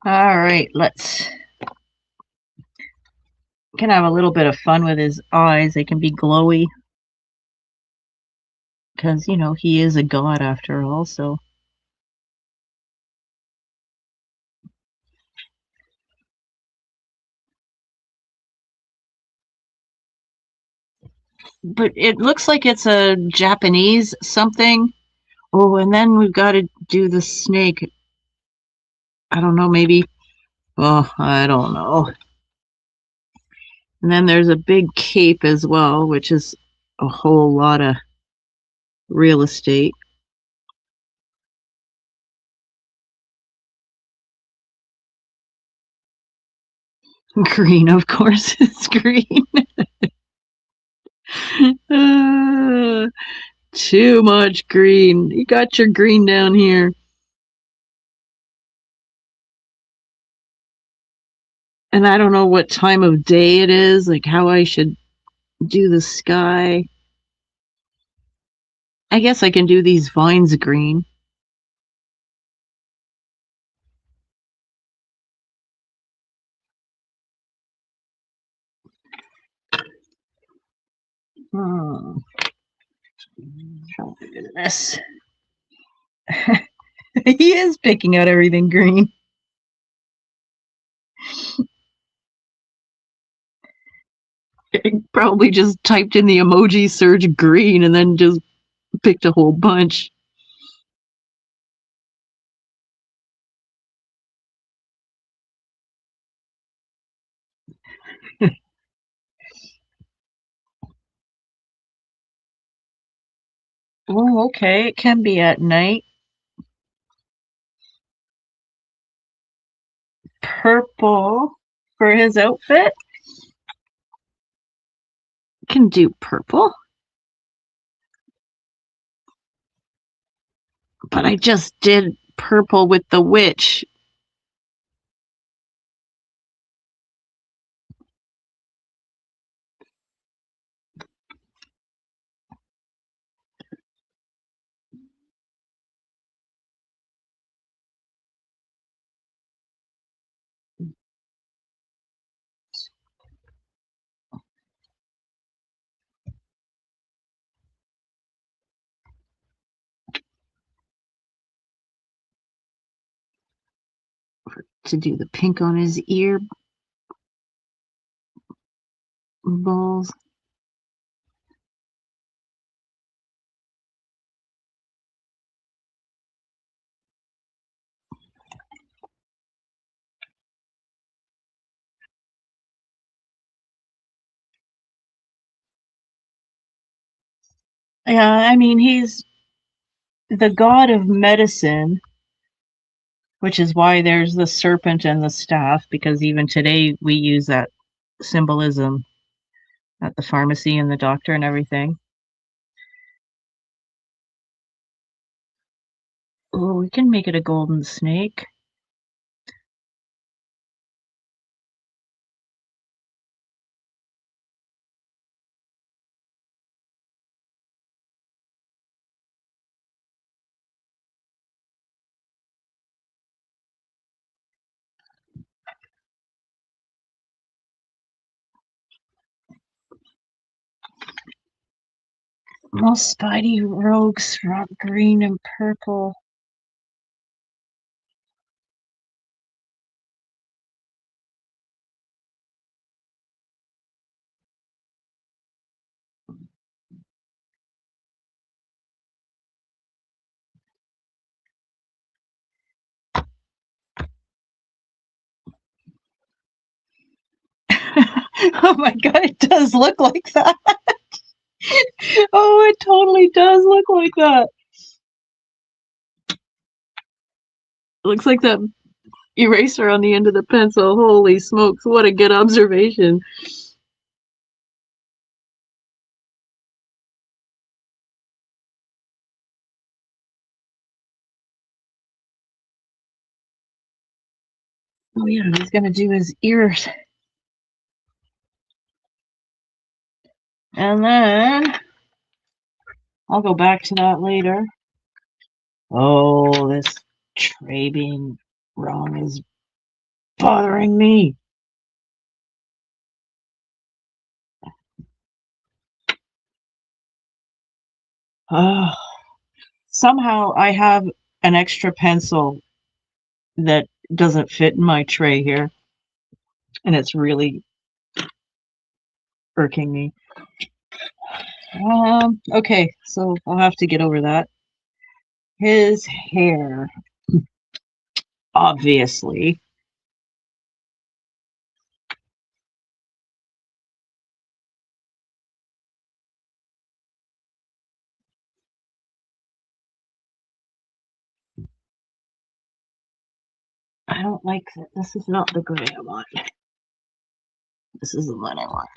All right, let's. Can have a little bit of fun with his eyes. They can be glowy because he is a god after all. So, but it looks like it's a Japanese something. Oh, and then we've got to do the snake. I don't know, maybe. Oh, I don't know. And then there's a big cape as well, which is a whole lot of real estate. Green, of course, it's green. Uh, too much green. You got your green down here. And I don't know what time of day it is, like how I should do the sky. I guess I can do these vines green. Hmm. Trying to do this. He is picking out everything green. He probably just typed in the emoji search green and then just picked a whole bunch. Oh, okay. It can be at night. Purple for his outfit. Can do purple. But I just did purple with the witch. to do the pink on his ear balls. Yeah, I mean, he's the god of medicine, which is why there's the serpent and the staff, because even today we use that symbolism at the pharmacy and the doctor and everything. Oh, we can make it a golden snake. Most Spidey rogues rock green and purple. Oh my god, it does look like that. Oh, it totally does look like that. It looks like that eraser on the end of the pencil. Holy smokes, what a good observation. Oh yeah, he's gonna do his ears. And then I'll go back to that later. Oh, this tray being wrong is bothering me. Uh, Somehow I have an extra pencil that doesn't fit in my tray here, and it's really irking me. Okay, so I'll have to get over that. His hair, obviously. I don't like that. This is not the gray I want. This is the one I want.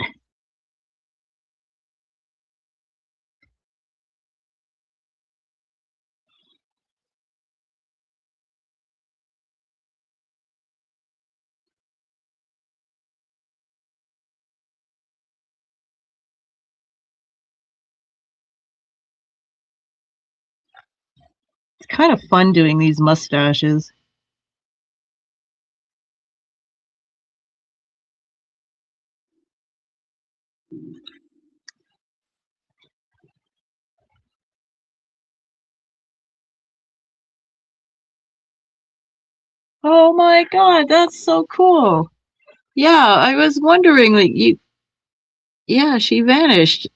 It's kind of fun doing these mustaches. Oh my god, that's so cool. Yeah, I was wondering, like, yeah, she vanished.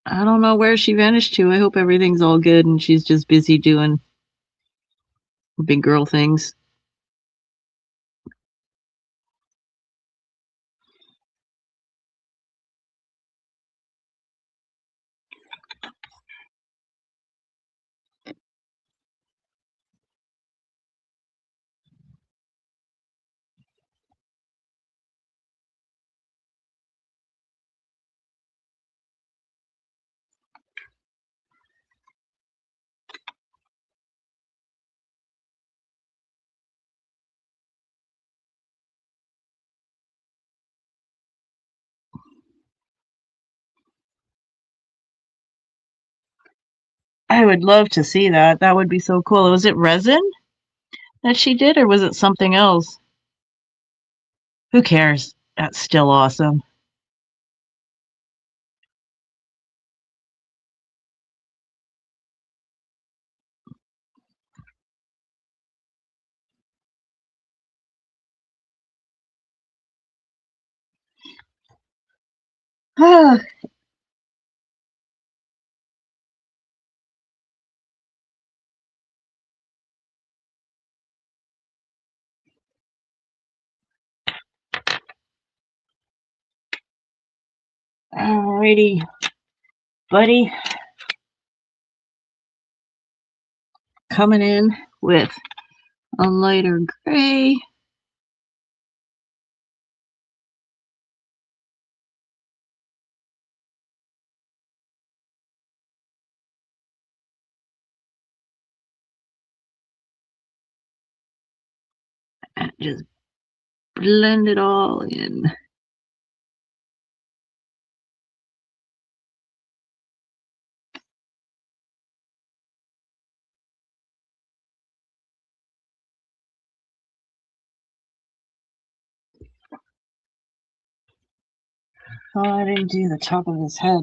I don't know where she vanished to. I hope everything's all good and she's just busy doing big girl things. I would love to see that. That would be so cool. Was it resin that she did, or was it something else? Who cares? That's still awesome. Ah, alrighty, buddy. Coming in with a lighter gray. And just blend it all in. Oh, I didn't do the top of his head.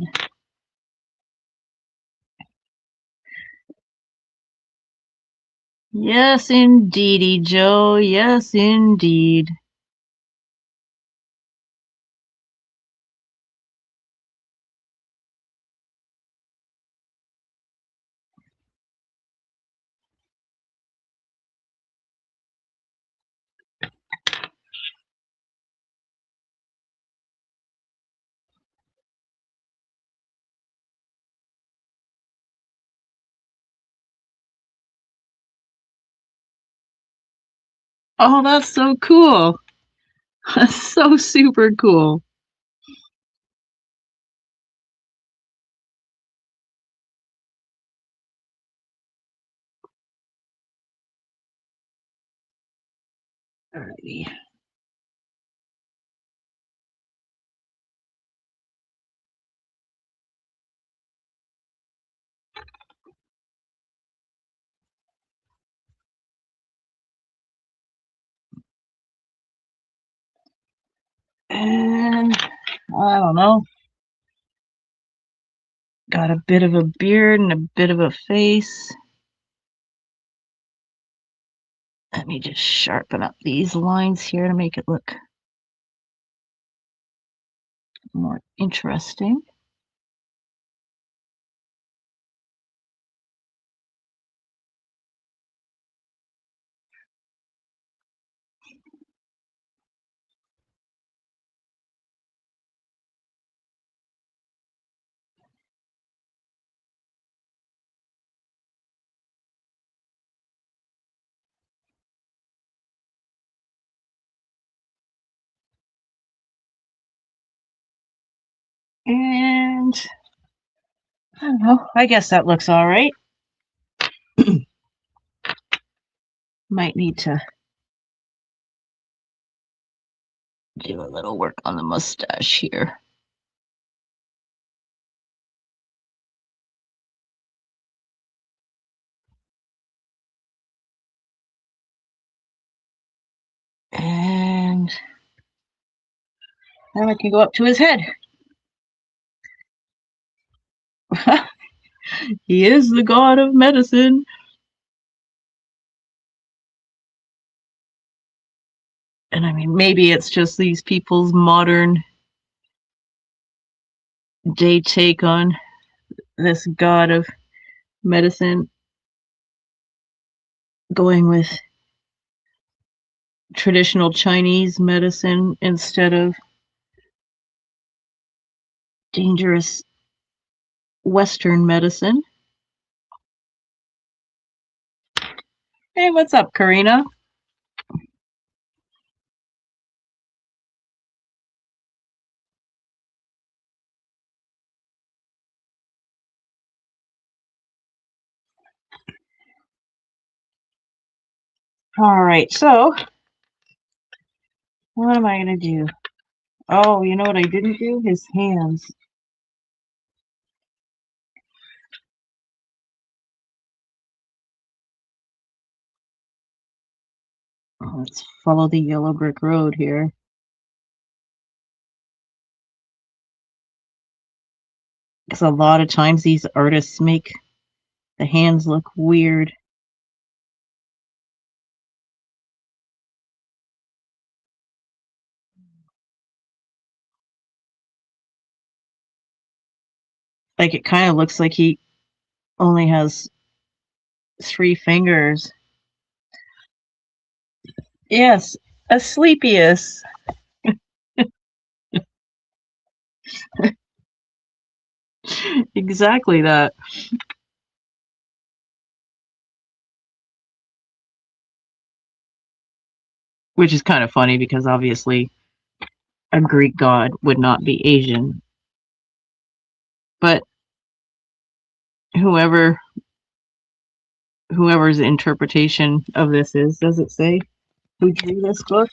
Yes, indeedy, Joe. Yes, indeed. Oh, that's so cool. That's so super cool. Alrighty. And I don't know. Got a bit of a beard and a bit of a face. Let me just sharpen up these lines here to make it look more interesting. And I don't know. I guess that looks all right. Might need to do a little work on the mustache here. And then I can go up to his head. He is the god of medicine. And I mean, maybe it's just these people's modern day take on this god of medicine, going with traditional Chinese medicine instead of dangerous Western medicine. Hey, what's up, Karina? All right, so what am I going to do? Oh, you know what I didn't do? His hands. Let's follow the yellow brick road here. Because a lot of times these artists make the hands look weird. Like, it kind of looks like he only has 3 fingers. Yes, Asclepius. Exactly that. Which is kind of funny because obviously a Greek god would not be Asian. But whoever's interpretation of this is, does it say who drew this book?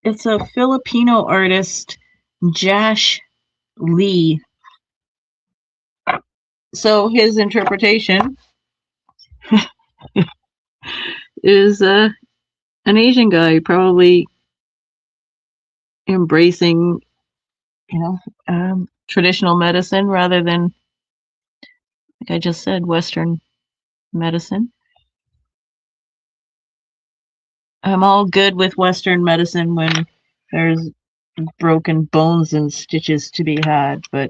It's a Filipino artist, Jash Lee. So his interpretation is an Asian guy probably embracing, traditional medicine rather than, like I just said, Western medicine. I'm all good with Western medicine when there's broken bones and stitches to be had, but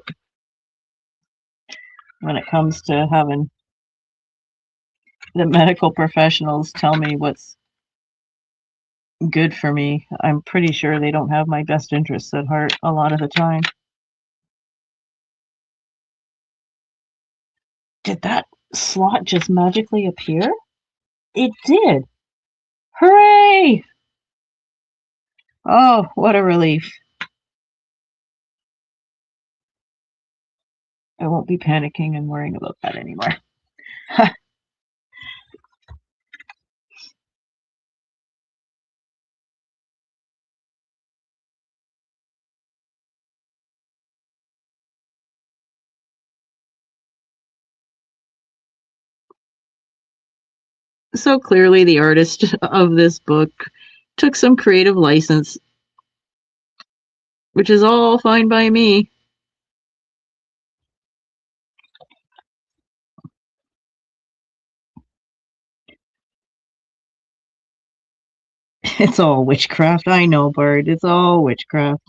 when it comes to having the medical professionals tell me what's good for me, I'm pretty sure they don't have my best interests at heart a lot of the time. Did that slot just magically appear? It did. Hooray! Oh, what a relief. I won't be panicking and worrying about that anymore. So clearly the artist of this book took some creative license, which is all fine by me. It's all witchcraft. I know, Bard. It's all witchcraft.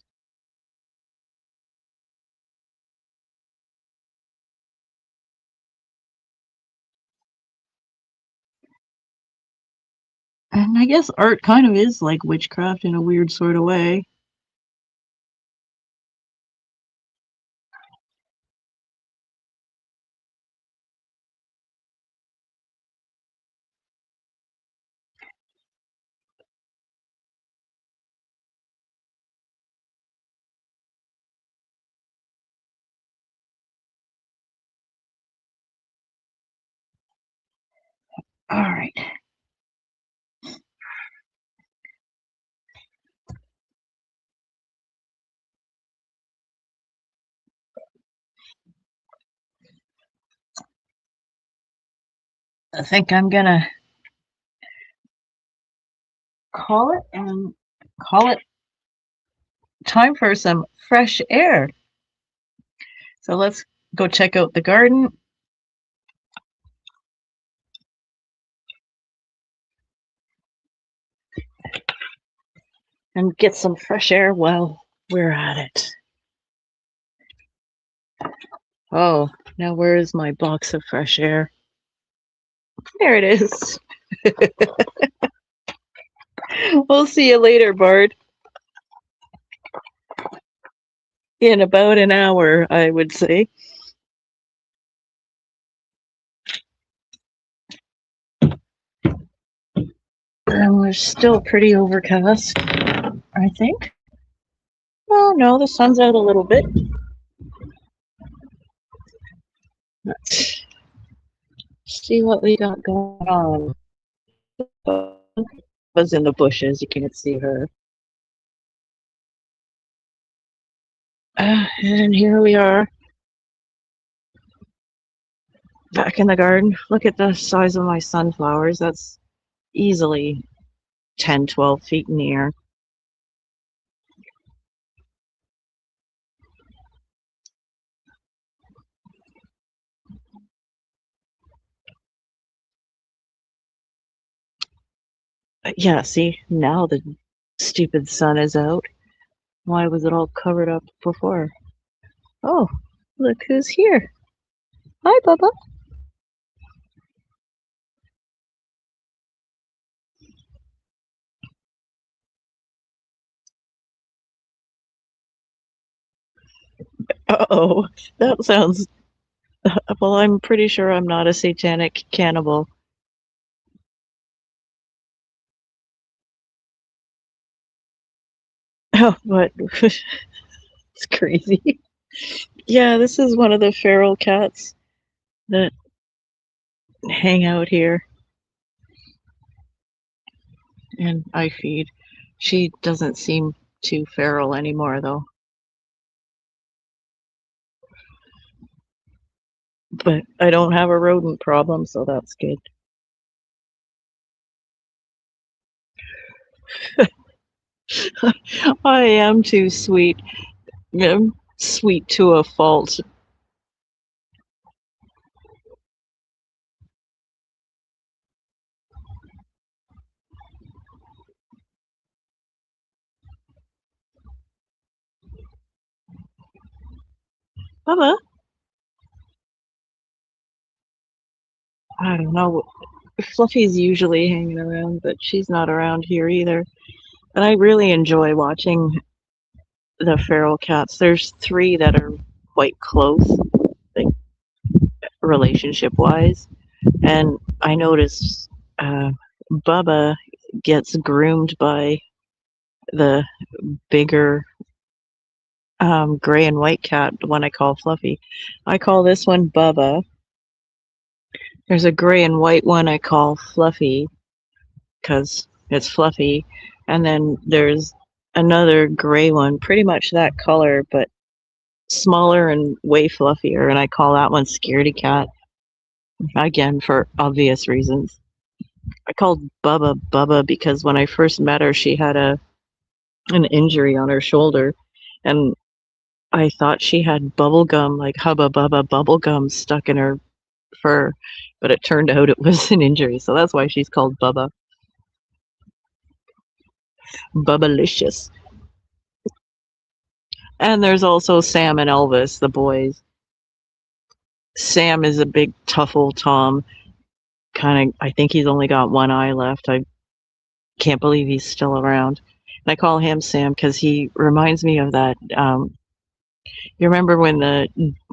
And I guess art kind of is like witchcraft in a weird sort of way. All right. I think I'm gonna call it time for some fresh air. So let's go check out the garden. And get some fresh air while we're at it. Oh, now where is my box of fresh air? There it is. We'll see you later, Bard. In about an hour, I would say. And we're still pretty overcast, I think. Oh no, the sun's out a little bit. Let's see what we got going on. Was in the bushes, you can't see her. And here we are. Back in the garden. Look at the size of my sunflowers. That's easily 10, 12 feet in the air. Yeah, see, now the stupid sun is out. Why was it all covered up before? Oh, look who's here. Hi, Bubba. Uh-oh, that sounds... Well, I'm pretty sure I'm not a satanic cannibal. Oh, but it's crazy. Yeah, this is one of the feral cats that hang out here and I feed. She doesn't seem too feral anymore, though. But I don't have a rodent problem, so that's good. I am too sweet. I'm sweet to a fault. Bubba, I don't know. Fluffy's usually hanging around, but she's not around here either. And I really enjoy watching the feral cats. There's three that are quite close, like relationship wise. And I noticed Bubba gets groomed by the bigger gray and white cat, the one I call Fluffy. I call this one Bubba. There's a gray and white one I call Fluffy because it's fluffy. And then there's another gray one, pretty much that color, but smaller and way fluffier. And I call that one Scaredy Cat, again, for obvious reasons. I called Bubba Bubba because when I first met her, she had an injury on her shoulder. And I thought she had bubble gum, like Hubba Bubba bubble gum stuck in her fur, but it turned out it was an injury. So that's why she's called Bubba. Bubbalicious. And there's also Sam and Elvis, the boys. Sam is a big, tough old Tom. Kind of, I think he's only got one eye left. I can't believe he's still around. And I call him Sam because he reminds me of that. You remember when the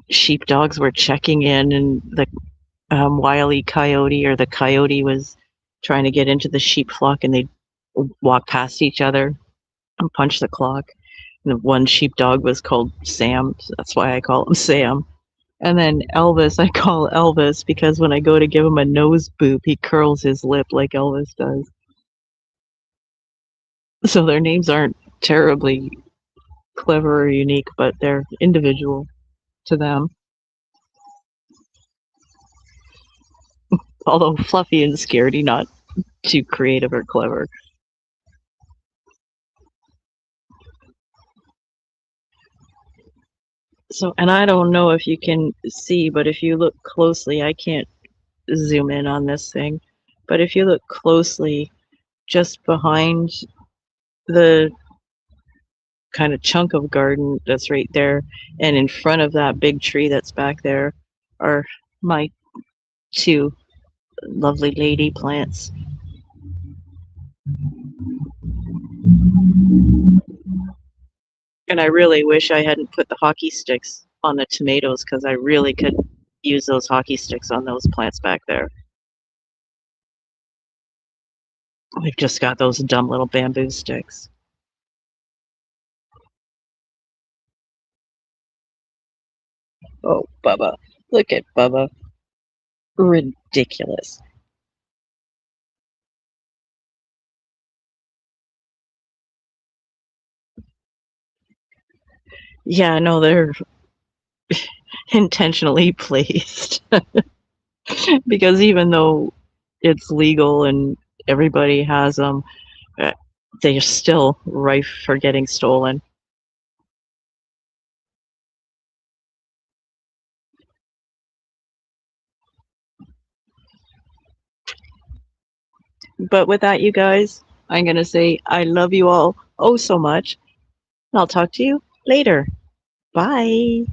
sheepdogs were checking in and the Wile E. Coyote or the coyote was trying to get into the sheep flock and they'd walk past each other and punch the clock. And the one sheepdog was called Sam, so that's why I call him Sam. And then Elvis, I call Elvis because when I go to give him a nose boop, he curls his lip like Elvis does. So their names aren't terribly clever or unique, but they're individual to them. Although Fluffy and Scaredy, not too creative or clever. So, and I don't know if you can see, but if you look closely, I can't zoom in on this thing, but if you look closely, just behind the kind of chunk of garden that's right there, and in front of that big tree that's back there, are my two lovely lady plants. And I really wish I hadn't put the hockey sticks on the tomatoes because I really could use those hockey sticks on those plants back there. We've just got those dumb little bamboo sticks. Oh, Bubba. Look at Bubba. Ridiculous. Yeah, no, they're intentionally placed because even though it's legal and everybody has them, uh, they're still rife for getting stolen. But with that, you guys, I'm going to say I love you all oh so much. I'll talk to you later. Bye.